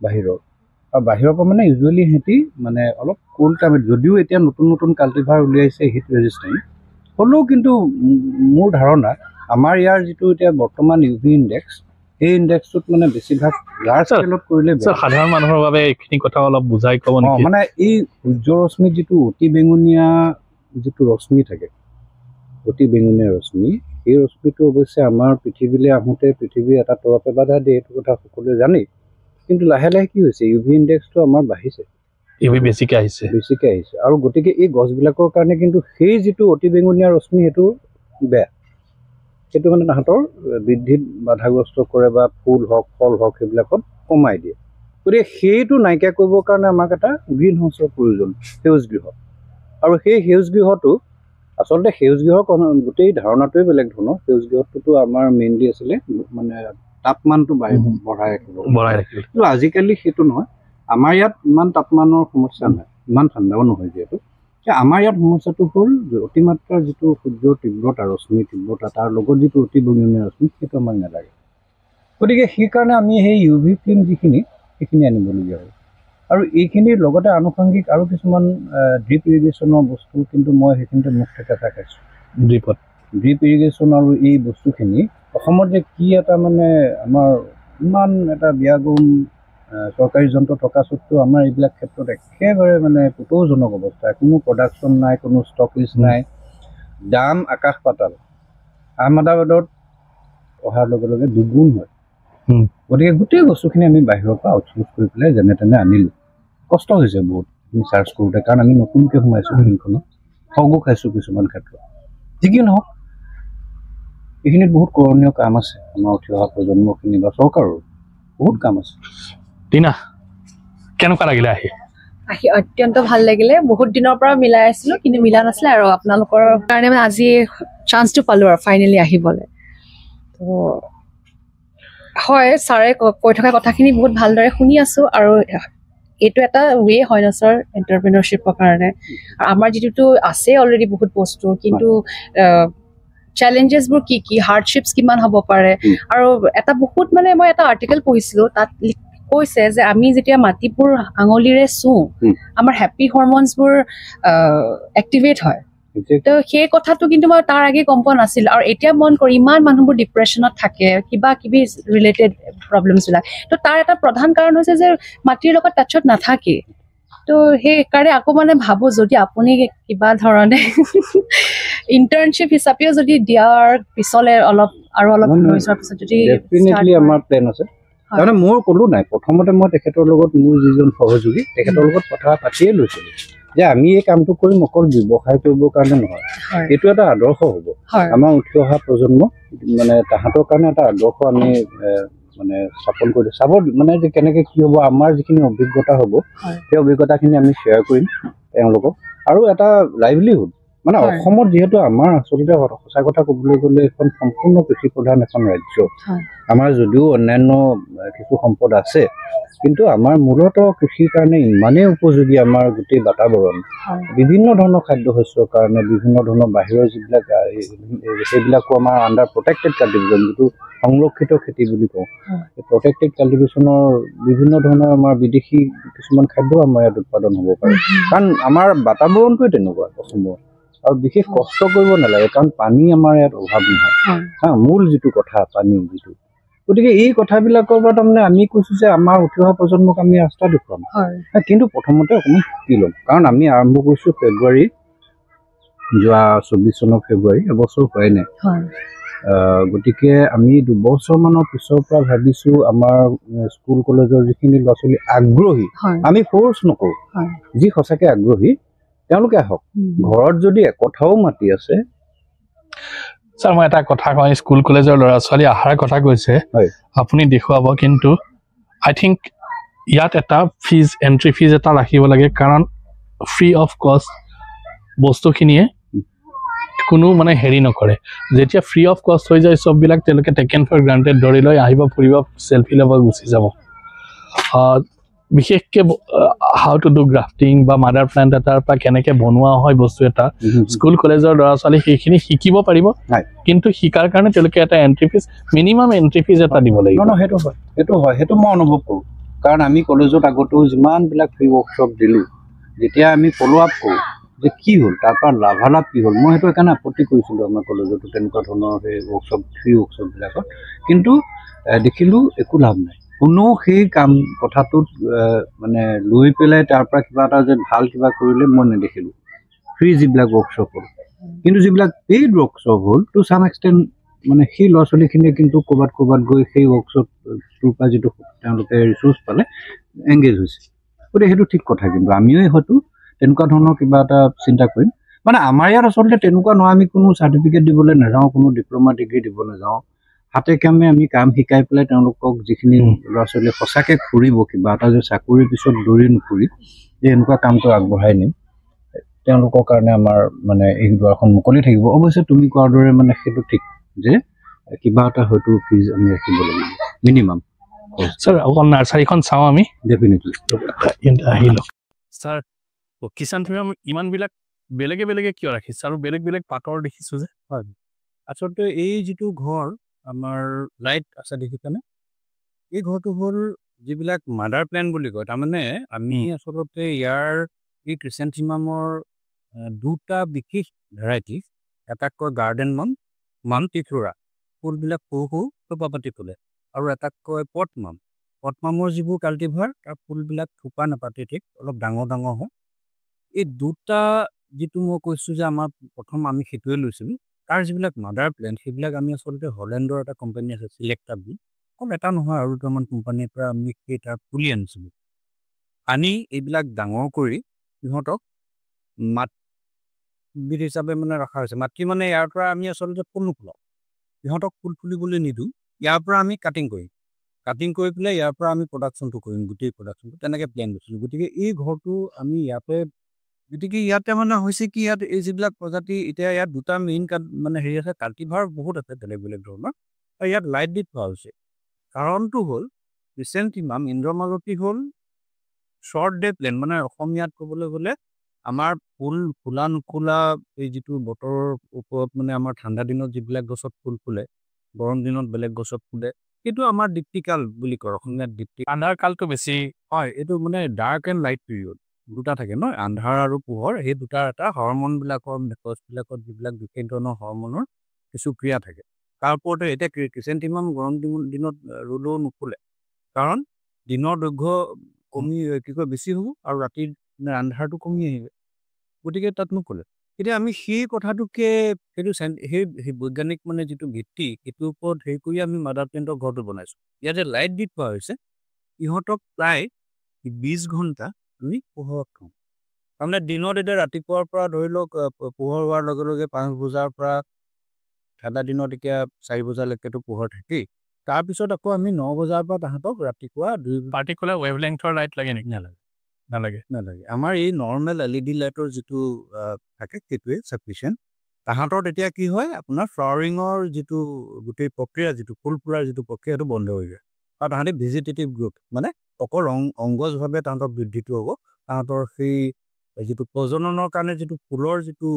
বাহিৰৰ আৰু বাহিৰৰ পৰা মানে ইউজুৱেলি সিহঁতি মানে অলপ কোল্ড ক্লাইমেট যদিও এতিয়া নতুন নতুন কাল্টিভাৰ উলিয়াইছে হিট ৰেজিষ্টেণ্ট হ'লেও কিন্তু মোৰ ধাৰণা আমাৰ ইয়াৰ যিটো এতিয়া বৰ্তমান ইউভি ইণ্ডেক্স সেই ইণ্ডেক্সটোত মানে বেছিভাগ লাৰ্জ স্কেলত কৰিলে সাধাৰণ মানুহৰ বাবে এইখিনি কথা অলপ বুজাই ক'ব নেকি মানে এই সূৰ্য ৰশ্মিত যিটো অতি বেঙুনীয়া যিটো ৰশ্মি থাকে অতি বেঙুনীয়া ৰশ্মি এই ৰশ্মিটো অৱশ্যে আমাৰ পৃথিৱীলৈ আহোঁতে পৃথিৱীৰ এটা তৰপে বাধা দিয়ে এইটো কথা সকলোৱে জানেই কিন্তু লাহে লাহে কি হৈছে ইউভি ইণ্ডেক্সটো আমাৰ বাঢ়িছে ইউভি বেছিকৈ আহিছে আৰু গতিকে এই গছবিলাকৰ কাৰণে কিন্তু সেই যিটো অতি বেঙুনীয়া ৰশ্মি সেইটো বেয়া সেইটো মানে তাহাঁতৰ বৃদ্ধিত বাধাগ্ৰস্ত কৰে বা ফুল হওক ফল হওক সেইবিলাকত কমাই দিয়ে গতিকে সেইটো নাইকিয়া কৰিবৰ কাৰণে আমাক এটা গ্ৰীণ হাউচৰ প্ৰয়োজন সেউজ গৃহ আৰু সেই সেউজ গৃহটো আচলতে সেউজ গৃহৰ গোটেই ধাৰণাটোৱে বেলেগ ধৰণৰ সেউজ গৃহটোতো আমাৰ মেইনলি আছিলে মানে তাপমানটো বঢ়াই ৰাখিব কিন্তু আজিকালি সেইটো নহয় আমাৰ ইয়াত ইমান তাপমানৰ সমস্যা নাই ইমান ঠাণ্ডাও নহয় যিহেতু আমাৰ ইয়াত সমস্যাটো হ'ল অতিমাত্ৰাৰ যিটো সূৰ্যৰ তীব্ৰতা ৰশ্মিৰ তীব্ৰতা তাৰ লগত যিটো অতি বেঙুনীয়া ৰশ্মি সেইটো আমাক নালাগে গতিকে সেইকাৰণে আমি সেই ইউভি ফিল্ম যিখিনি সেইখিনি আনিবলগীয়া হয় আৰু এইখিনিৰ লগতে আনুষংগিক আৰু কিছুমান ড্ৰিপ ইৰিগেশ্যনৰ বস্তু কিন্তু মই সেইখিনিতে মুখ থেকেচা খাইছোঁ ড্ৰিপ ইৰিগেশ্যন আৰু এই বস্তুখিনি অসমত যে কি এটা মানে আমাৰ ইমান এটা ব্যাগুম চৰকাৰী যন্ত্ৰ থকা স্বত্বেও আমাৰ এইবিলাক ক্ষেত্ৰত একেবাৰে মানে পুতৌজনক অৱস্থা কোনো প্ৰডাকশ্যন নাই কোনো ষ্টক লিষ্ট নাই দাম আকাশ পাতাল আহমেদাবাদত অহাৰ লগে লগে দুগুণ হয় গতিকে গোটেই বস্তুখিনি আমি বাহিৰৰ পৰা আউটচোৰ্চ কৰি পেলাই যেনে তেনে আনিলোঁ কষ্ট হৈছে বহুত আমি চাৰ্চ কৰোঁতে কাৰণ আমি নতুনকৈ সোমাইছোঁ ফিল্মখনত ঠগো খাইছোঁ কিছুমান ক্ষেত্ৰত যি কি নহওক এইখিনিত বহুত কৰণীয় কাম আছে আমাৰ উঠি অহা প্ৰজন্মখিনি বা চৰকাৰৰ বহুত কাম আছে টিনা কেনেকুৱা লাগিলে আহি অত্যন্ত ভাল লাগিলে বহুত দিনৰ পৰা মিলাই আছিলোঁ কিন্তু মিলা নাছিলে আৰু আপোনালোকৰ কাৰণে মানে আজি চান্সটো পালোঁ আৰু ফাইনেলি আহিবলৈ তো হয় ছাৰে কৈ থকা কথাখিনি বহুত ভালদৰে শুনি আছোঁ আৰু এইটো এটা ৱে হয় ন ছাৰ এণ্টাৰপ্ৰিনৰশ্বিপৰ কাৰণে আৰু আমাৰ যিটোতো আছে অলৰেডি বহুত বস্তু কিন্তু চেলেঞ্জেছবোৰ কি হাৰ্ডশ্বিপছ কিমান হ'ব পাৰে আৰু এটা বহুত মানে মই এটা আৰ্টিকেল পঢ়িছিলোঁ তাত কৈছে যে আমি যেতিয়া মাটিবোৰ আঙুলিৰে চুওঁ আমাৰ হেপী হৰমনছবোৰ এক্টিভেট হয় তো সেই কথাটো কিন্তু মই তাৰ আগে গম পোৱা নাছিলোঁ আৰু এতিয়া মন কৰি ইমান মানুহবোৰ ডিপ্ৰেশ্যনত থাকে কিবা কিবি ৰিলেটেড প্ৰব্লেমছবিলাক তো তাৰ এটা প্ৰধান কাৰণ হৈছে যে মাটিৰ লগত টাচত নাথাকে তো সেইকাৰণে আকৌ মানে ভাবোঁ যদি আপুনি কিবা ধৰণে ইণ্টাৰ্ণশ্বিপ হিচাপেও যদি দিয়াৰ পিছলৈ অলপ হৈ যোৱাৰ পিছত যদি আমাৰ প্লেন আছে তাৰমানে মোৰ ক'লো নাই প্ৰথমতে মই তেখেতৰ লগত মোৰ যিজন সহযোগী তেখেতৰ লগত কথা পাতিয়ে লৈছিলোঁ যে আমি এই কামটো কৰিম অকল ব্যৱসায় কৰিবৰ কাৰণে নহয় এইটো এটা আদৰ্শ হ'ব আমাৰ উঠি অহা প্ৰজন্ম মানে তাহাঁতৰ কাৰণে এটা আদৰ্শ আমি মানে স্থাপন কৰি চাব মানে যে কেনেকৈ কি হ'ব আমাৰ যিখিনি অভিজ্ঞতা হ'ব সেই অভিজ্ঞতাখিনি আমি শ্বেয়াৰ কৰিম তেওঁলোকক আৰু এটা লাইভলিহুড মানে অসমত যিহেতু আমাৰ আচলতে সঁচা কথা ক'বলৈ গ'লে এখন সম্পূৰ্ণ কৃষি প্ৰধান এখন ৰাজ্য আমাৰ যদিও অন্যান্য কিছু সম্পদ আছে কিন্তু আমাৰ মূলতঃ কৃষিৰ কাৰণে ইমানেই উপযোগী আমাৰ গোটেই বাতাবৰণ বিভিন্ন ধৰণৰ খাদ্য শস্যৰ কাৰণে বিভিন্ন ধৰণৰ বাহিৰৰ যিবিলাক সেইবিলাকো আমাৰ আণ্ডাৰ প্ৰটেক্টেড কাল্টিভেশ্যন যিটো সংৰক্ষিত খেতি বুলি কওঁ এই প্ৰটেক্টেড কাল্টিভেশ্যনৰ বিভিন্ন ধৰণৰ আমাৰ বিদেশী কিছুমান খাদ্য আমাৰ ইয়াত উৎপাদন হ'ব পাৰে কাৰণ আমাৰ বাতাবৰণটোৱে তেনেকুৱা অসমৰ আৰু বিশেষ কষ্ট কৰিব নালাগে কাৰণ পানী আমাৰ ইয়াত অভাৱ নহয় মূল যিটো কথা পানী যিটো গতিকে এই কথাবিলাকৰ পৰা তাৰমানে আমি কৈছোঁ যে আমাৰ উঠি অহা প্ৰজন্মক আমি ৰাস্তা দেখুৱাম কিন্তু প্ৰথমতে অকণমান শিকি ল'ম কাৰণ আমি আৰম্ভ কৰিছোঁ ফেব্ৰুৱাৰী যোৱা 24 চনৰ ফেব্ৰুৱাৰী এবছৰ হোৱাই নাই গতিকে আমি 2 বছৰমানৰ পিছৰ পৰা ভাবিছোঁ আমাৰ স্কুল কলেজৰ যিখিনি ল'ৰা ছোৱালী আগ্ৰহী আমি ফ'ৰ্চ নকৰোঁ যি সঁচাকৈ আগ্ৰহী তেওঁলোকে আহক ঘৰত যদি একথাও মাতি আছে ছাৰ মই এটা কথা কওঁ স্কুল কলেজৰ ল'ৰা ছোৱালী অহাৰ কথা কৈছে আপুনি দেখুৱাব কিন্তু আই থিংক ইয়াত এটা এণ্ট্ৰি ফিজ এটা ৰাখিব লাগে কাৰণ ফ্ৰী অফ কষ্ট বস্তুখিনিয়ে কোনো মানে হেৰি নকৰে যেতিয়া ফ্ৰী অফ কষ্ট হৈ যায় চববিলাক তেওঁলোকে টেকেন ফৰ গ্ৰাণ্টেড ধৰি লৈ আহিব ফুৰিব চেল্ফি ল'ব গুচি যাব বিশেষকৈ হাউ টু ডু গ্ৰাফটিং বা মাদাৰ প্লাণ্ট এটাৰ পৰা কেনেকৈ বনোৱা হয় বস্তু এটা স্কুল কলেজৰ ল'ৰা ছোৱালী সেইখিনি শিকিব পাৰিব কিন্তু শিকাৰ কাৰণে তেওঁলোকে এটা entry fees minimum entry fees এটা দিব লাগিব সেইটো মই অনুভৱ কৰোঁ কাৰণ আমি কলেজত আগতেও যিমানবিলাক ফ্ৰী ৱৰ্কশ্বপ দিলোঁ যেতিয়া আমি ফ'ল' আপ কৰোঁ যে কি হ'ল তাৰ পৰা লাভালাভ কি হ'ল মই সেইটো সেইকাৰণে আপত্তি কৰিছিলোঁ আমাৰ কলেজতো তেনেকুৱা ধৰণৰ সেই ৱৰ্কশ্বপ ফ্ৰী ৱৰ্কশ্বপবিলাকত কিন্তু দেখিলোঁ একো লাভ নাই কোনো সেই কাম কথাটোত মানে লৈ পেলাই তাৰ পৰা কিবা এটা যে ভাল কিবা কৰিলে মই নেদেখিলোঁ ফ্ৰী যিবিলাক ৱৰ্কশ্বপ হ'ল কিন্তু যিবিলাক পেইড ৱৰ্কশ্বপ হ'ল টু চাম এক্সটেণ্ট মানে সেই ল'ৰা ছোৱালীখিনিয়ে কিন্তু ক'ৰবাত গৈ সেই ৱৰ্কশ্বপটোৰ পৰা যিটো তেওঁলোকে ৰিচোৰ্চ পালে এংগেজ হৈছে গতিকে সেইটো ঠিক কথা কিন্তু আমিও হয়তো তেনেকুৱা ধৰণৰ কিবা এটা চিন্তা কৰিম মানে আমাৰ ইয়াত আচলতে তেনেকুৱা নহয় আমি কোনো চাৰ্টিফিকেট দিবলৈ নাযাওঁ কোনো ডিপ্ল'মা ডিগ্ৰী দিব নাযাওঁ হাতে কামে আমি কাম শিকাই পেলাই তেওঁলোকক যিখিনি ল'ৰা ছোৱালীয়ে সঁচাকৈ ফুৰিব কিবা এটা যে চাকৰিৰ পিছত দৌৰি নুফুৰি যে এনেকুৱা কামটো আগবঢ়াই নিম তেওঁলোকৰ কাৰণে আমাৰ মানে এই দুৱাৰখন মুকলি থাকিব অৱশ্যে তুমি কোৱাৰ দৰে মানে সেইটো ঠিক যে কিবা এটা হয়তো ফিজ আমি ৰাখিব লাগিব মিনিমাম ছাৰ অকণ নাৰ্চাৰীখন চাওঁ আমি ডেফিনেটলি আহিলোঁ ছাৰ কিষাণ ফাৰ্ম ইমানবিলাক বেলেগে কিয় ৰাখিছে আৰু বেলেগ পাতৰ দেখিছোঁ যে হয় আচলতে এই যিটো ঘৰ আমাৰ লাইট আছে দেখিছানে এই ঘৰটো হ'ল যিবিলাক মাদাৰ প্লেণ্ট বুলি কয় তাৰমানে আমি আচলতে ইয়াৰ এই ক্ৰিচেণ্টিমামৰ দুটা বিশেষ ভেৰাইটিজ এটাক কয় গাৰ্ডেন মাম ত্ৰিফ্লোৰা ফুলবিলাক সৰু থোপা পাতি ফুলে আৰু এটাক কয় পটমামৰ যিবোৰ কাল্টিভাৰ তাৰ ফুলবিলাক থোপা নাপাতি ঠিক অলপ ডাঙৰ হয় এই দুটা যিটো মই কৈছোঁ যে আমাৰ প্ৰথম আমি সেইটোৱে লৈছিলোঁ তাৰ যিবিলাক মাদাৰ প্লেণ্ট সেইবিলাক আমি আচলতে হলেণ্ডৰ এটা কোম্পানী আছে চিলেক্টা বুলি কম এটা নহয় আৰু দুটামান কোম্পানীৰ পৰা আমি সেই তাৰ পুলি আনিছিলোঁ আনি এইবিলাক ডাঙৰ কৰি সিহঁতক মাতৃ হিচাপে মানে ৰখা হৈছে মাতৃ মানে ইয়াৰ পৰা আমি আচলতে ফুল নুফুলাওঁ সিহঁতক ফুল ফুলিবলৈ নিদিওঁ ইয়াৰ পৰা আমি কাটিং কৰি পেলাই ইয়াৰ পৰা আমি প্ৰডাকশ্যনটো কৰিম গোটেই প্ৰডাকশ্যনটো তেনেকৈ প্লেন লৈছিলোঁ গতিকে এই ঘৰটো আমি ইয়াতে মানে হৈছে কি ইয়াত এই যিবিলাক প্ৰজাতি এতিয়া ইয়াত দুটা মেইন মানে হেৰি আছে কাল্টিভাৰ বহুত আছে বেলেগ ধৰণৰ আৰু ইয়াত লাইট দি থোৱা হৈছে কাৰণটো হ'ল ক্ৰিচেণ্টিমাম ইন্দ্ৰমালতী হ'ল শ্বৰ্ট ডে প্লেণ্ট মানে অসমীয়াত ক'বলৈ গ'লে আমাৰ ফুল ফুলা নুফুলা এই যিটো বতৰৰ ওপৰত মানে আমাৰ ঠাণ্ডা দিনত যিবিলাক গছত ফুল ফুলে গৰম দিনত বেলেগ গছত ফুলে সেইটো আমাৰ দীপ্তিকাল বুলি কয় অসমীয়াত আন্ধাৰ কালটো বেছি হয় এইটো মানে ডাৰ্ক এণ্ড লাইট পিৰিয়ড দুটা থাকে ন আন্ধাৰ আৰু পোহৰ সেই দুটাৰ এটা হৰমনবিলাকৰ মেকচবিলাকত যিবিলাক বিশেষ ধৰণৰ হৰমনৰ কিছু ক্ৰিয়া থাকে তাৰ ওপৰতে এতিয়া ক্ৰিচেণ্টিমাম গৰম দিনত ৰ'দো নুফুলে কাৰণ দিনৰ দৈৰ্ঘ্য কমি বেছি হ'ব আৰু ৰাতিৰ আন্ধাৰটো কমি আহিব গতিকে তাত নুফুলে এতিয়া আমি সেই কথাটোকে সেইটো সেই বৈজ্ঞানিক মানে যিটো ভিত্তি সেইটোৰ ওপৰত হেৰি কৰি আমি মাদাৰ প্লেণ্টৰ ঘৰটো বনাইছোঁ ইয়াতে লাইট দি থোৱা হৈছে ইহঁতক প্ৰায় 20 ঘণ্টা আমি পোহৰত থওঁ তাৰমানে দিনত এতিয়া ৰাতিপুৱাৰ পৰা ধৰি লওক পোহৰ হোৱাৰ লগে লগে 5 বজাৰ পৰা ঠাণ্ডা দিনত এতিয়া 4 বজালৈকেতো পোহৰ থাকেই তাৰপিছত আকৌ আমি 9 বজাৰ পৰা তাহাঁতক ৰাতিপুৱা 2 পাৰ্টিকুলাৰ ৱেভলেংথৰ লাইট লাগে নেকি নালাগে আমাৰ এই নৰ্মেল LED লাইটৰ যিটো থাকে সেইটোৱে চাফিচিয়েণ্ট তাহাঁতৰ তেতিয়া কি হয় আপোনাৰ ফ্লাৱাৰিঙৰ যিটো গোটেই প্ৰক্ৰিয়া যিটো ফুল ফুলাৰ যিটো প্ৰক্ৰিয়া সেইটো বন্ধ হৈ যায় আৰু তাহাঁতে ভেজিটেটিভ গ্ৰোথ মানে অকল অংগজভাৱে তাহাঁতৰ বৃদ্ধিটো হ'ব তাহাঁতৰ সেই যিটো প্ৰজননৰ কাৰণে যিটো ফুলৰ যিটো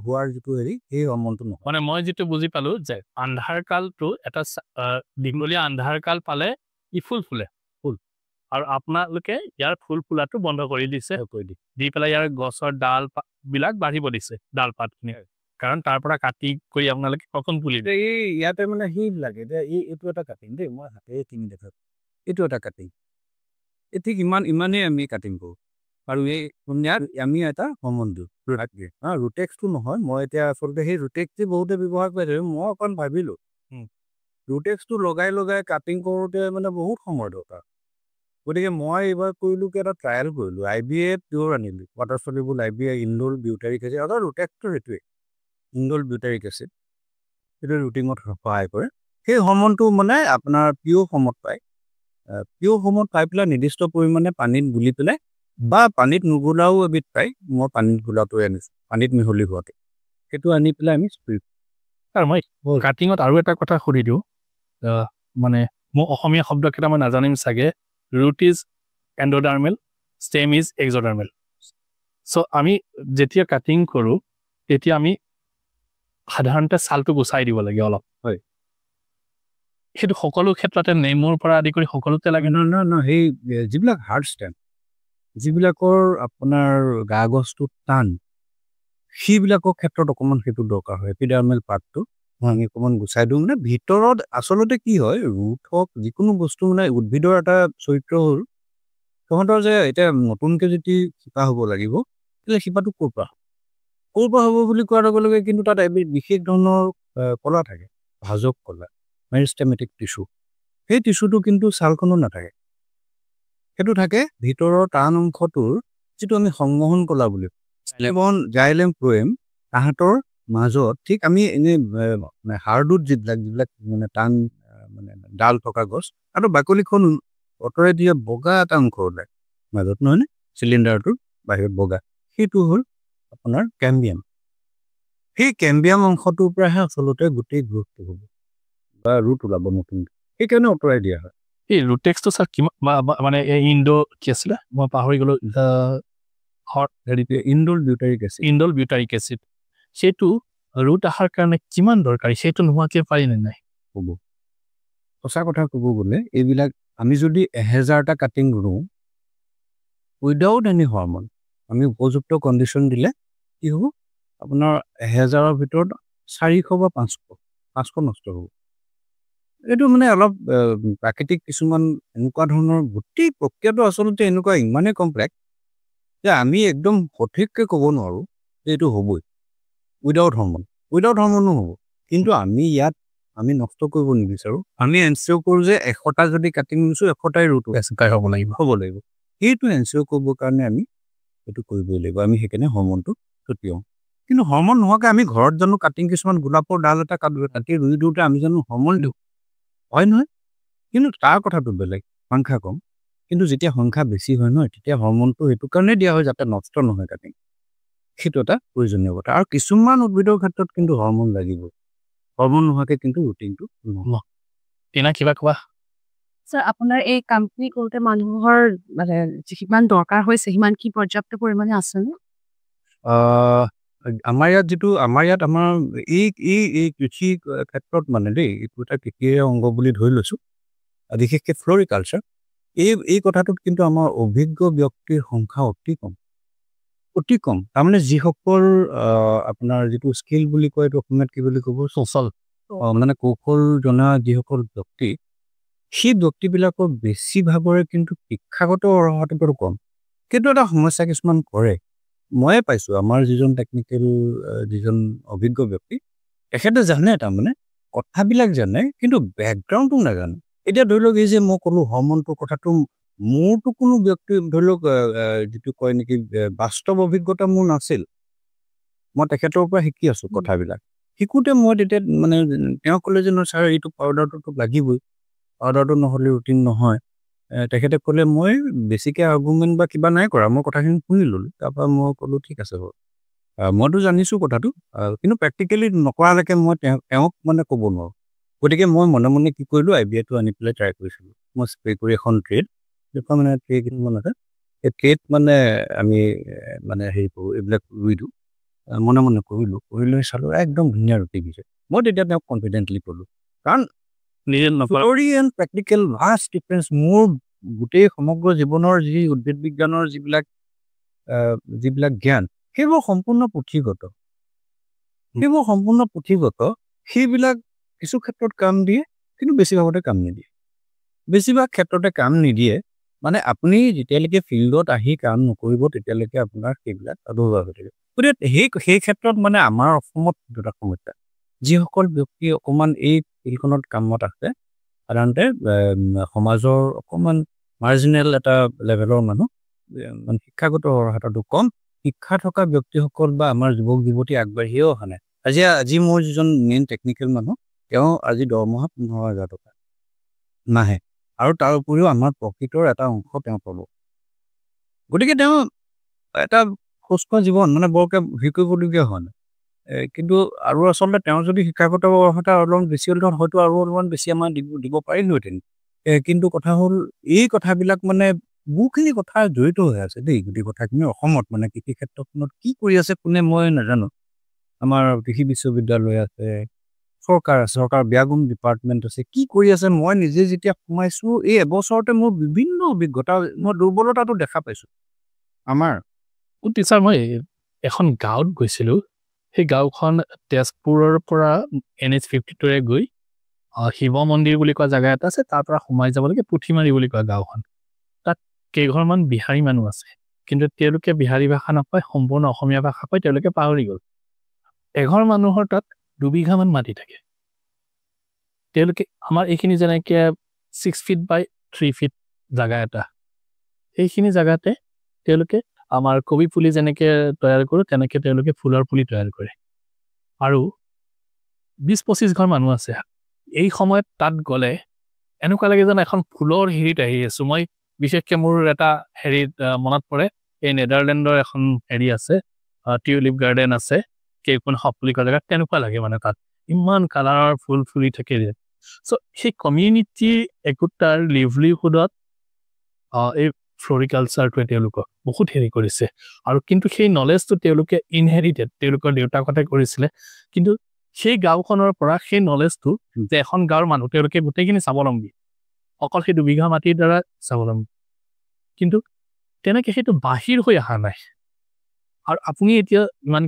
হোৱাৰ যিটো হেৰি সেই হৰমনটো নহয় মানে মই যিটো বুজি পালো যে আন্ধাৰ কালটো এটা দীঘলীয়া আন্ধাৰ কাল পালে ই ফুলে আৰু আপোনালোকে ইয়াৰ ফুল ফুলাটো বন্ধ কৰি দিছে দি পেলাই ইয়াৰ গছৰ ডাল বিলাক বাঢ়িব দিছে ডাল পাতখিনি কাৰণ তাৰ পৰা কাটি কৰি আপোনালোকে কখন পুলি এই ইয়াতে মানে সেইবিলাক এতিয়া এইটো এটা কাটিং দেই মই হাতেৰে কিনি দেখা এইটো এটা কাটিং ঠিক ইমানেই আমি কাটিং কৰোঁ আৰু এই ইয়াত আমি এটা হৰমন দিওঁ ৰুটেক্সটো নহয় মই এতিয়া আচলতে সেই ৰুটেক্সটো বহুতে ব্যৱহাৰ কৰি মই অকণ ভাবিলোঁ ৰুটেক্সটো লগাই কাটিং কৰোঁতে মানে বহুত সময় দৰকাৰ গতিকে মই এইবাৰ কৰিলোঁ কি এটা ট্ৰায়েল কৰিলোঁ IBA পিয়ৰ আনিলোঁ ৱাটাৰ চলিবল IBA ইণ্ডোল বিউটাৰিক এচিড আৰু ৰুটেক্সটো সেইটোৱে ইণ্ডোল বিউটাৰিক এচিড সেইটো ৰুটিঙত সহায় কৰে সেই হৰমনটো মানে আপোনাৰ পিয়ৰ ফৰ্মত পাই পেলাই নিৰ্দিষ্ট পৰিমাণে পানীত গুলি পেলাই বা পানীত নুগুলাও এবিধ পায় মই পানীত গুলাটোৱে আনিছোঁ পানীত মিহলি হোৱাকে সেইটো আনি পেলাই আমি স্প্ৰে আৰু মই কাটিঙত আৰু এটা কথা সুধি দিওঁ মানে মই অসমীয়া শব্দ কেইটা মই নাজানিম চাগে ৰুট ইজ এণ্ডোডাৰ্মেল, ষ্টেম ইজ এক্সোডাৰ্মেল। চ' আমি যেতিয়া কাটিং কৰোঁ তেতিয়া আমি সাধাৰণতে ছালটো গুচাই দিব লাগে অলপ। হয়। সেইটো সকলো ক্ষেত্ৰতে নেমুৰ পৰা আদি কৰি সকলোতে লাগে। নহয় সেই যিবিলাক হাৰ্ড ষ্টেম, যিবিলাকৰ আপোনাৰ গা গছটো টান, সেইবিলাকৰ ক্ষেত্ৰত অকণমান সেইটো দৰকাৰ হয়। এপিডাৰ্মেল পাৰ্টটো আমি অকণমান গুচাই দিওঁ। মানে ভিতৰত আচলতে কি হয়, ৰুট হওক যিকোনো বস্তু মানে উদ্ভিদৰ এটা চৰিত্ৰ হ'ল তহঁতৰ যে এতিয়া নতুনকৈ যদি শিপা হ'ব লাগিব, তেতিয়াহ'লে শিপাটো ক'ৰ পৰা হ'ব বুলি কোৱাৰ লগে লগে কিন্তু তাত এবিধ বিশেষ ধৰণৰ কলা থাকে, ভাজক কলা, মেৰিষ্টেমেটিক টিচু। সেই টিচুটো কিন্তু ছালখনত নাথাকে, সেইটো থাকে ভিতৰৰ টান অংশটোৰ যিটো আমি সংমোহন কলা বুলি জাইলেম ফ্লোয়েম, তাহাঁতৰ মাজত ঠিক আমি এনেই হাৰ্ডউড যিবিলাক মানে টান মানে ডাল থকা গছ আৰু বাকলিখন অঁতৰাই দিয়া বগা এটা অংশ ওলায় মাজত, নহয়নে, চিলিণ্ডাৰটোৰ বাহিৰত বগা, সেইটো হ'ল আপোনাৰ কেম্বিয়াম। সেই কেম্বিয়াম অংশটোৰ পৰাহে আচলতে গোটেই গ্ৰোথটো হ'ব বা ৰুট ওলাব নতুনকৈ, সেইকাৰণে আঁতৰাই দিয়া হয়। এই ৰুটেক্সটো ছাৰ কিমান মানে কি আছিলে মই পাহৰি গ'লোঁ, ইণ্ডোল বিউটাৰিক এচিড, সেইটো ৰুট অহাৰ কাৰণে কিমান দৰকাৰী, সেইটো নোহোৱাকৈ পাৰি নে নাই? হ'ব। সঁচা কথা ক'ব গ'লে এইবিলাক আমি যদি 1000টা কাটিং ৰুওঁ উইদাউট এনি হৰমন, আমি উপযুক্ত কণ্ডিশ্যন দিলে কি হ'ব, আপোনাৰ 1000ৰ ভিতৰত 400 বা 500 নষ্ট হ'ব। এইটো মানে অলপ প্ৰাকৃতিক কিছুমান এনেকুৱা ধৰণৰ গোটেই প্ৰক্ৰিয়াটো আচলতে এনেকুৱা ইমানেই কমপ্লেক্স যে আমি একদম সঠিককৈ ক'ব নোৱাৰোঁ যে এইটো হ'বই উইদাউট হৰমনো হ'ব। কিন্তু আমি ইয়াত আমি নষ্ট কৰিব নিবিচাৰোঁ, আমি এনচিঅ'ৰ কৰোঁ যে 100টা যদি কাটিং ৰুইছোঁ 100টাই ৰুট হ'ব লাগিব। সেইটো এনচিঅ'ৰ কৰিবৰ কাৰণে আমি সেইটো কৰিবই লাগিব, আমি সেইকাৰণে হৰমনটো ছটিয়াওঁ। কিন্তু হৰমন নোহোৱাকৈ আমি ঘৰত জানো কাটিং কিছুমান গোলাপৰ ডাল এটা কাটি ৰুই দিওঁতে আমি জানো হৰমন দিওঁ? হয় নহয়? কিন্তু তাৰ কথাটো বেলেগ, সংখ্যা কম। কিন্তু যেতিয়া সংখ্যা বেছি হয় নহয়, তেতিয়া হৰমনটো সেইটো কাৰণে দিয়া হয় যাতে নষ্ট নহয় কাটিং, সেইটো এটা প্ৰয়োজনীয় কথা। আৰু কিছুমান উদ্ভিদৰ ক্ষেত্ৰত কিন্তু হৰমন লাগিব, হৰমন নোহোৱাকৈ কিন্তু ৰুটিনটো নহয়। তেনে কিবা কোৱা? ছাৰ, আপোনাৰ এই কামখিনি কৰোঁতে মানুহৰ মানে যিমান দৰকাৰ হৈছে সিমান কি পৰ্যাপ্ত পৰিমাণে আছেনে? আমাৰ ইয়াত আমাৰ এই কৃষি ক্ষেত্ৰত মানে দেই, এইটো এটা কৃষিৰ অংগ বুলি ধৰি লৈছোঁ, বিশেষকৈ ফ্লৰিকালচাৰ, এই কথাটোত কিন্তু আমাৰ অভিজ্ঞ ব্যক্তিৰ সংখ্যা অতি কম। তাৰমানে যিসকল আপোনাৰ যিটো স্কিল বুলি কয়, এইটো অসমীয়াত কি বুলি ক'ব, মানে কৌশল জনা যিসকল ব্যক্তি, সেই ব্যক্তিবিলাকৰ বেছিভাগৰে কিন্তু শিক্ষাগত অৰ্হতাটো কম। কিন্তু এটা সমস্যা কিছুমান কৰে, ময়ে পাইছোঁ, আমাৰ যিজন টেকনিকেল যিজন অভিজ্ঞ ব্যক্তি, তেখেতে জানে, তাৰমানে কথাবিলাক জানে কিন্তু বেকগ্ৰাউণ্ডটো নাজানে। এতিয়া ধৰি লওক এই যে মই ক'লোঁ হৰমনটোৰ কথাটো, মোৰতো কোনো ব্যক্তি ধৰি লওক যিটো কয় নেকি বাস্তৱ অভিজ্ঞতা মোৰ নাছিল, মই তেখেতৰ পৰা শিকি আছোঁ কথাবিলাক। শিকোঁতে মই তেতিয়া মানে তেওঁ ক'লে যে নহয় ছাৰ, এইটো পাউডাৰটোতো লাগিবই, পাউডাৰটো নহ'লে ৰুটিন নহয়। তেখেতে ক'লে, মই বেছিকৈ আৰ্গুমেণ্ট বা কিবা নাই কৰা, মই কথাখিনি শুনি ল'লোঁ। তাৰপৰা মই ক'লোঁ ঠিক আছে বাৰু, মইতো জানিছোঁ কথাটো, কিন্তু প্ৰেক্টিকেলি নকৰালৈকে মই তেওঁক মানে ক'ব নোৱাৰোঁ। গতিকে মই মনে মনে কি কৰিলোঁ, IBA-টো আনি পেলাই ট্ৰাই কৰিছিলোঁ। মই স্প্ৰে কৰি এখন ট্ৰেড, যিখন মানে ট্ৰে কিনিব আছে, সেই ট্ৰেড মানে আমি মানে হেৰি কৰোঁ, এইবিলাক ৰুই দিওঁ, মনে মনে কৰি লৈ চালোঁ, একদম ধুনীয়া ৰুটি দিছে। মই তেতিয়া তেওঁক কনফিডেণ্টলি ক'লোঁ, কাৰণ theory and practical vast difference. মোৰ গোটেই সমগ্ৰ জীৱনৰ যি উদ্ভিদ বিজ্ঞানৰ যিবিলাক জ্ঞান, সেইবোৰ সম্পূৰ্ণ পুথিগত। সেইবিলাক কিছু ক্ষেত্ৰত কাম দিয়ে, কিন্তু বেছিভাগতে কাম নিদিয়ে। বেছিভাগ ক্ষেত্ৰতে কাম নিদিয়ে, মানে আপুনি যেতিয়ালৈকে ফিল্ডত আহি কাম নকৰিব তেতিয়ালৈকে আপোনাৰ সেইবিলাক আধৰুৱা হৈ থাকে। গতিকে সেই ক্ষেত্ৰত মানে আমাৰ অসমত দুটা সমস্যা, যিসকল ব্যক্তি অকণমান এই ফিল্ডখনত কামত আছে, সাধাৰণতে সমাজৰ অকণমান মাৰ্জিনেল এটা লেভেলৰ মানুহ, মানে শিক্ষাগত অৰ্হতাটো কম, শিক্ষা থকা ব্যক্তিসকল বা আমাৰ যুৱক যুৱতী আগবাঢ়িও অহা নাই। আজি মোৰ যিজন মেইন টেকনিকেল মানুহ, তেওঁ আজি দৰমহা 15,000 টকা নাহে, আৰু তাৰ উপৰিও আমাৰ প্ৰকৃতৰ এটা অংশ তেওঁ পাব। গতিকে তেওঁ এটা সুস্থ জীৱন মানে বৰকৈ ভিৰ কৰিবলগীয়া হোৱা নাই। কিন্তু আৰু আচলতে তেওঁ যদি শিক্ষাগত অৰ্হতা অলপমান বেছি হ'ল হয়তো আৰু অলপমান বেছি আমাৰ দিব পাৰিলোহেঁতেন। কিন্তু কথা হ'ল এই কথাবিলাক মানে বহুখিনি কথা জড়িত হৈ আছে দেই গোটেই কথাখিনি অসমত মানে কৃষি ক্ষেত্ৰখনত কি কৰি আছে কোনে মই নাজানো আমাৰ কৃষি বিশ্ববিদ্যালয় আছে চৰকাৰ ব্যাগুম ডিপাৰ্টমেণ্ট আছে কি কৰি আছে মই নিজে যেতিয়া সোমাইছো এই এবছৰতে মোৰ বিভিন্ন অভিজ্ঞতা মই দুৰ্বলতাটো দেখা পাইছো আমাৰ টিচাৰ মই এখন গাঁৱত গৈছিলোঁ সেই গাঁওখন তেজপুৰৰ পৰা NH52 গৈ শিৱ মন্দিৰ বুলি কোৱা জেগা এটা আছে তাৰ পৰা সোমাই যাব লাগে পুথিমাৰী বুলি কোৱা গাঁওখন তাত কেইঘৰমান বিহাৰী মানুহ আছে কিন্তু তেওঁলোকে বিহাৰী ভাষা নকয় সম্পূৰ্ণ অসমীয়া ভাষা কয় তেওঁলোকে পাহৰি গ'ল এঘৰ মানুহৰ তাত 2 বিঘামান মাটি থাকে তেওঁলোকে আমাৰ এইখিনি যেনেকৈ 6 ফিট বাই 3 ফিট জেগা এটা সেইখিনি জেগাতে তেওঁলোকে আমাৰ কবি পুলি যেনেকৈ তৈয়াৰ কৰোঁ তেনেকৈ তেওঁলোকে ফুলৰ পুলি তৈয়াৰ কৰে আৰু 20-25 ঘৰ মানুহ আছে এই সময়ত তাত গ'লে এনেকুৱা লাগে যেন এখন ফুলৰ হেৰিত আহি আছোঁ মই বিশেষকৈ মোৰ এটা হেৰিত মনত পৰে এই নেদাৰলেণ্ডৰ এখন হেৰি আছে টিউলিপ গাৰ্ডেন আছে কেইখন সপুলি কৰা জেগাত তেনেকুৱা লাগে মানে তাত ইমান কালাৰৰ ফুল ফুলি থাকে চ' সেই কমিউনিটি একোটাৰ লিভলিহুডত এই ফ্লৰিকালচাৰটোৱে তেওঁলোকক বহুত হেৰি কৰিছে আৰু কিন্তু সেই নলেজটো তেওঁলোকে ইনহেৰিটেড তেওঁলোকৰ দেউতাকহঁতে কৰিছিলে কিন্তু সেই গাঁওখনৰ পৰা সেই নলেজটো যে এখন গাঁৱৰ মানুহ তেওঁলোকে গোটেইখিনি স্বাৱলম্বী অকল সেই 2 বিঘা মাটিৰ দ্বাৰা স্বাৱলম্বী কিন্তু তেনেকৈ সেইটো বাহিৰ হৈ অহা নাই আৰু আপুনি এতিয়া ইমান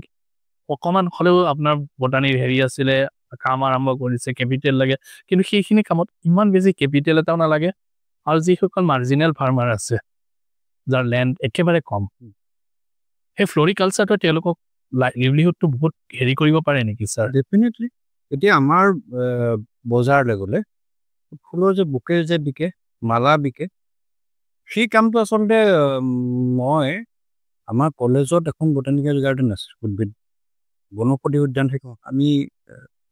অকণমান হ'লেও আপোনাৰ বটানীৰ হেৰি আছিলে কাম আৰম্ভ কৰিছে কেপিটেল লাগে কিন্তু সেইখিনি কামত ইমান বেছি কেপিটেল এটাও নালাগে আৰু যিসকল মাৰ্জিনেল ফাৰ্মাৰ আছে যাৰ লেণ্ড একেবাৰে কম সেই ফ্লৰিকালচাৰটোৱে তেওঁলোকক লিভলিহুডটো বহুত হেৰি কৰিব পাৰে নেকি ছাৰ ডেফিনেটলি এতিয়া আমাৰ বজাৰলৈ গ'লে ফুলৰ যে বুকে যে বিকে মালা বিকে সেই কামটো আচলতে মই আমাৰ কলেজত এখন বটানিকেল গাৰ্ডেন আছে উদ্ভিদ বনৌষধি উদ্যান থাকে আমি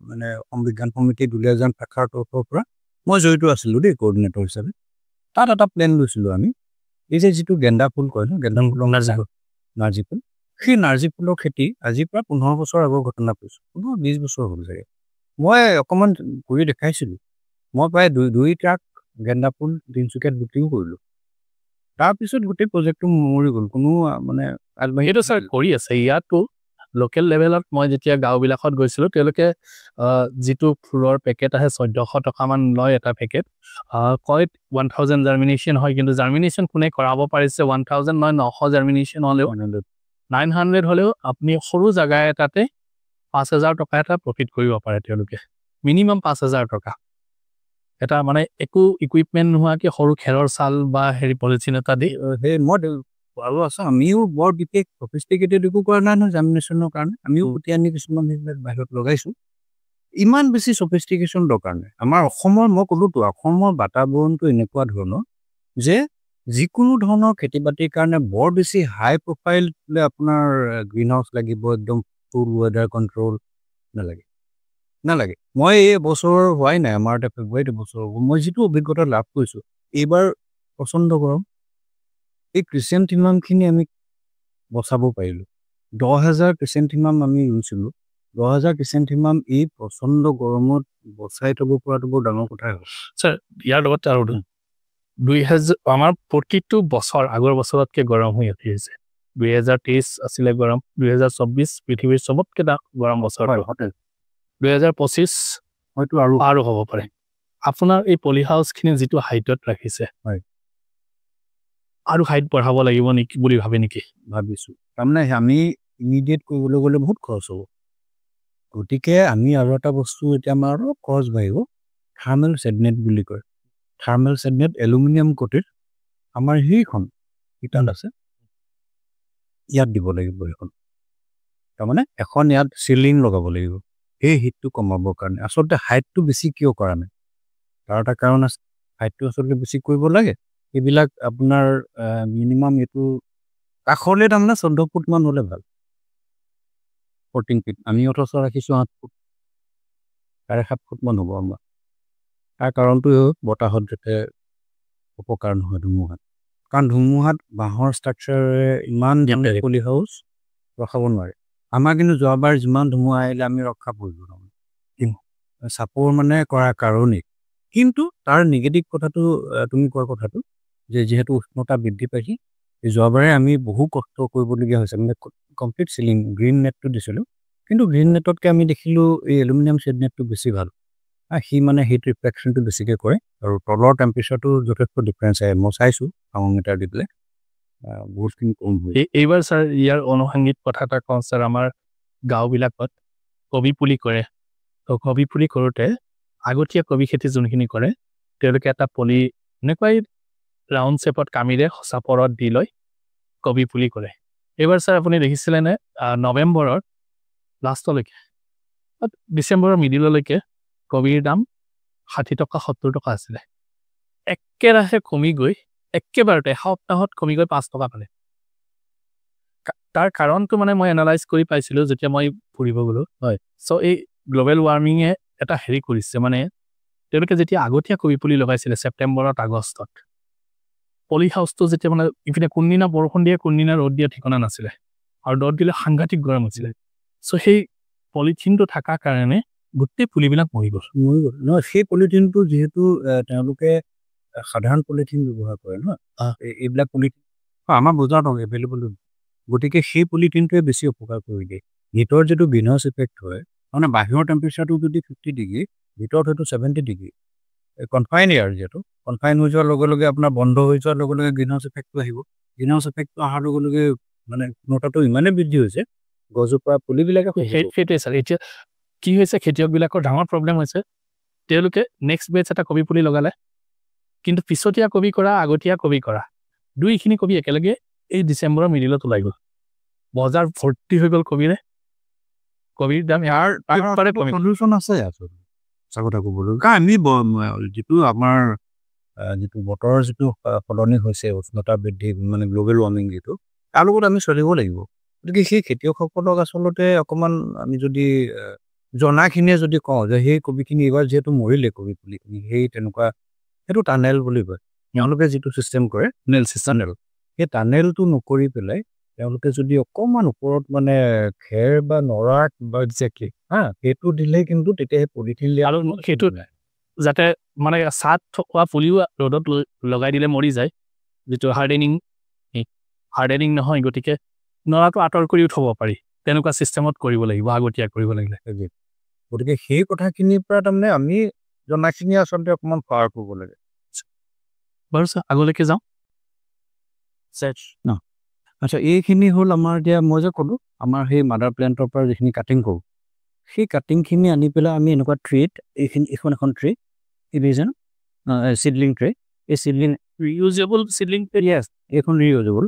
মানে অসম বিজ্ঞান সমিতি দুলীয়াজান শাখাৰ তৰফৰ পৰা মই জড়িত আছিলোঁ দেই কোঅৰ্ডিনেটৰ হিচাপে তাত এটা প্লেন লৈছিলোঁ আমি এই যে যিটো গেন্দা ফুল কয় ন গেন্দা ফুলৰ নাৰ্জী ফুল সেই নাৰ্জী ফুলৰ খেতি আজিৰ পৰা 15 বছৰ আগৰ ঘটনা কৈছোঁ 15-20 বছৰ হ'ল চাগে মই অকণমান কৰি দেখাইছিলোঁ মই প্ৰায় 2 ট্ৰাক গেন্দা ফুল তিনিচুকীয়াত বিক্ৰীও কৰিলোঁ তাৰপিছত গোটেই প্ৰজেক্টটো মৰি গ'ল কোনো মানে সেইটো ছাৰ কৰি আছে ইয়াতো লোকেল লেভেলত মই যেতিয়া গাঁওবিলাকত গৈছিলোঁ তেওঁলোকে যিটো ফুলৰ পেকেট আহে 1400 টকামান লয় এটা পেকেট কয় 1000 জাৰ্মিনেশ্যন হয় কিন্তু জাৰ্মিনেশ্যন কোনে কৰাব পাৰিছে 1000 নহয় 900 জাৰ্মিনেশ্যন হ'লেও 900 হ'লেও আপুনি সৰু জেগা এটাতে 5000 টকা এটা প্ৰফিট কৰিব পাৰে তেওঁলোকে মিনিমাম 5000 টকা এটা মানে একো ইকুইপমেণ্ট নোহোৱাকৈ সৰু খেৰৰ চাল বা হেৰি পলিথিন এটা দি সেই মই আৰু আছোঁ আমিও বৰ বিশেষ সফিষ্টিকেটেড একো কৰা নাই নহয় জাৰ্মিনেশ্যনৰ কাৰণে আমিও গুটি আনি কিছুমান সেইবিলাক বাহিৰত লগাইছোঁ ইমান বেছি সফিষ্টিকেশ্যন দৰকাৰ নাই আমাৰ অসমৰ মই ক'লোতো অসমৰ বাতাবৰণটো এনেকুৱা ধৰণৰ যে যিকোনো ধৰণৰ খেতি বাতিৰ কাৰণে বৰ বেছি হাই প্ৰফাইল আপোনাৰ গ্ৰীণ হাউচ লাগিব একদম ফুল ৱেডাৰ কণ্ট্ৰল নালাগে মই এই বছৰ হোৱাই নাই আমাৰ এটা ফেব্ৰুৱাৰীত বছৰ মই যিটো অভিজ্ঞতা লাভ কৰিছোঁ এইবাৰ প্ৰচণ্ড গৰম এই ক্ৰিচেণ্টিমামখিনি আমি বচাব পাৰিলোঁ 10,000 ক্ৰিচেণ্টিমাম আমি ৰুইছিলোঁ 10,000 ক্ৰিচেণ্টিমাম এই প্ৰচণ্ড গৰমত বচাই থ'ব পৰাটো বৰ ডাঙৰ কথাই হ'ল ছাৰ ইয়াৰ লগতে আৰু 2000 আমাৰ প্ৰতিটো বছৰ আগৰ বছৰতকৈ গৰম হৈ আহিছে 2023 আছিলে গৰম 2024 পৃথিৱীৰ চবতকৈ গৰম বছৰ 2025 হয়তো আৰু হ'ব পাৰে আপোনাৰ এই পলি হাউচখিনি যিটো হাইটত ৰাখিছে হয় আৰু হাইট বঢ়াব লাগিব নেকি বুলি ভাবে নেকি ভাবিছোঁ তাৰমানে আমি ইমিডিয়েট কৰিবলৈ গ'লে বহুত খৰচ হ'ব গতিকে আমি আৰু এটা বস্তু এতিয়া আমাৰ অলপ খৰচ বাঢ়িব থাৰ্মেল ছেডনেট বুলি কয় থাৰ্মেল ছেডনেট এলুমিনিয়াম কোটেড আমাৰ সেইখন ইটাত আছে ইয়াত দিব লাগিব এখন তাৰমানে এখন ইয়াত চিলিং লগাব লাগিব সেই হিটটো কমাবৰ কাৰণে আচলতে হাইটটো বেছি কিয় কৰা নাই তাৰ এটা কাৰণ আছে হাইটটো আচলতে বেছি কৰিব লাগে এইবিলাক আপোনাৰ মিনিমাম এইটো কাষলৈ তাৰমানে 14 ফুটমান হ'লে ভাল 14 ফিট আমি অথচ ৰাখিছোঁ 8 ফুট 7.5 ফুটমান হ'ব আমাৰ তাৰ কাৰণটো বতাহত যাতে উপকাৰ নহয় ধুমুহাত কাৰণ ধুমুহাত বাঁহৰ ষ্ট্ৰাকচাৰে ইমান পলি হাউচ ৰখাব নোৱাৰে আমাৰ কিন্তু যোৱাবাৰ যিমান ধুমুহা আহিলে আমি ৰক্ষা পৰিলোঁ চাপৰ মানে কৰাৰ কাৰণেই কিন্তু তাৰ নিগেটিভ কথাটো তুমি কোৱা কথাটো যে যিহেতু উষ্ণতা বৃদ্ধি পাইছে এই যোৱাবাৰে আমি বহু কষ্ট কৰিবলগীয়া হৈছে মানে কমপ্লিট চিলিং গ্ৰীণ নেটটো দিছিলোঁ কিন্তু গ্ৰীণ নেটতকৈ আমি দেখিলোঁ এই এলুমিনিয়াম শ্বেড নেটটো বেছি ভাল সি মানে হিট ৰিফ্লেকশ্যনটো বেছিকৈ কৰে আৰু তলৰ টেম্পাৰেচাৰটো যথেষ্ট ডিফাৰেঞ্চ আহে মই চাইছোঁ থাৰ্মোমিটাৰ দি পেলাই বহুতখিনি কম হয় এইবাৰ ছাৰ ইয়াৰ অনুষংগিক কথা এটা কওঁ ছাৰ আমাৰ গাঁওবিলাকত কবি পুলি কৰে তো কবি পুলি কৰোঁতে আগতীয়া কবি খেতি যোনখিনি কৰে তেওঁলোকে এটা পলি এনেকুৱাই ৰাউণ্ড শ্বেপত কামিৰে চাপৰত দি লৈ কবি পুলি কৰে এইবাৰ ছাৰ আপুনি দেখিছিলেনে নৱেম্বৰৰ লাষ্টলৈকে ডিচেম্বৰৰ মিডিললৈকে কবিৰ দাম 60 টকা 70 টকা আছিলে একেৰাহে কমি গৈ একেবাৰতে এসপ্তাহত কমি গৈ 5 টকা পালে তাৰ কাৰণটো মানে মই এনালাইজ কৰি পাইছিলোঁ যেতিয়া মই ফুৰিব গ'লো হয় চ' এই গ্ল'বেল ৱাৰ্মিঙে এটা হেৰি কৰিছে মানে তেওঁলোকে যেতিয়া আগতীয়া কবি পুলি লগাইছিলে ছেপ্টেম্বৰত আগষ্টত পলি হাউচটো যেতিয়া মানে ইপিনে কোনদিনা বৰষুণ দিয়ে কোনদিনা ৰ'দ দিয়া ঠিকনা নাছিলে আৰু ৰ'দ দিলে সাংঘাতিক গৰম হৈছিলে চ' সেই পলিথিনটো থকাৰ কাৰণে গোটেই পুলিবিলাক মৰি গ'ল নহয় সেই পলিথিনটো যিহেতু তেওঁলোকে সাধাৰণ পলিথিন ব্যৱহাৰ কৰে নহয় এইবিলাক পলিথিন আমাৰ বজাৰত এভেইলেবল গতিকে সেই পলিথিনটোৱে বেছি উপকাৰ কৰি দিয়ে ভিতৰত যিটো গ্ৰীণহাউচ ইফেক্ট হয় মানে বাহিৰৰ টেম্পাৰেচাৰটো যদি 50 ডিগ্ৰী ভিতৰত হয়তো 70 ডিগ্ৰী কনফাইন এয়াৰ যিহেতু কনফাইন হৈ যোৱাৰ লগে লগে আপোনাৰ বন্ধ হৈ যোৱাৰ লগে লগে গ্ৰীণহাউচ ইফেক্টটো আহিব গ্ৰীণহাউচ ইফেক্টটো অহাৰ লগে লগে মানে উষ্ণতাটো ইমানেই বৃদ্ধি হৈছে গছজোপা পুলিবিলাকে সেইটোৱে ছাৰ এতিয়া কি হৈছে খেতিয়কবিলাকৰ ডাঙৰ প্ৰব্লেম হৈছে তেওঁলোকে নেক্সট বেচ এটা কবি পুলি লগালে কিন্তু পিছতীয়া কবি কৰা আগতীয়া কবি কৰা দুইখিনি কবি একেলগে এই ডিচেম্বৰৰ মিডিলত ওলাই গ'ল বজাৰ ভৰ্তি হৈ গ'ল কবিৰে কবিৰ দাম ইয়াৰ সলিউশ্যন আছে আচলতে কথা ক'বলৈ কাৰণ আমি যিটো আমাৰ যিটো বতৰৰ যিটো সলনি হৈছে উষ্ণতা বৃদ্ধি মানে গ্ল'বেল ৱাৰ্মিং যিটো তাৰ লগত আমি চলিব লাগিব গতিকে সেই খেতিয়কসকলক আচলতে অকণমান আমি যদি জনাখিনিয়ে যদি কওঁ যে সেই কবিখিনি এইবাৰ যিহেতু মৰিলে কবি পুলিখিনি সেই তেনেকুৱা সেইটো টানেল বুলি কয় তেওঁলোকে যিটো ছিষ্টেম কৰে টানেল সেই টানেলটো নকৰি পেলাই তেওঁলোকে যদি অকণমান ওপৰত মানে খেৰ বা নৰাত বা এক্সেক্টলি সেইটো দিলে কিন্তু তেতিয়া সেই পলিথিন আৰু সেইটো যাতে মানে ছাট থকা পুলিও ৰ'দত লগাই দিলে মৰি যায় যিটো হাৰ্ডেনিং নহয় গতিকে নৰাটো আঁতৰ কৰিও থ'ব পাৰি তেনেকুৱা ছিষ্টেমত কৰিব লাগিব আগতীয়া কৰিব লাগিলে গতিকে সেই কথাখিনিৰ পৰা তাৰমানে আমি জনাখিনি আচলতে অকণমান পাৱাৰ কৰিব লাগে বাৰু ছাৰ আগলৈকে যাওঁ আচ্ছা এইখিনি হ'ল আমাৰ এতিয়া মই যে ক'লোঁ আমাৰ সেই মাদাৰ প্লেণ্টৰ পৰা যিখিনি কাটিং কৰোঁ সেই কাটিংখিনি আনি পেলাই আমি এনেকুৱা ট্ৰেত এইখন এখন ট্ৰে ইভিজন চিডলিং ট্ৰে এই চিডলিং ৰিউজেবল চিডলিং য়েছ এইখন ৰিউজেবল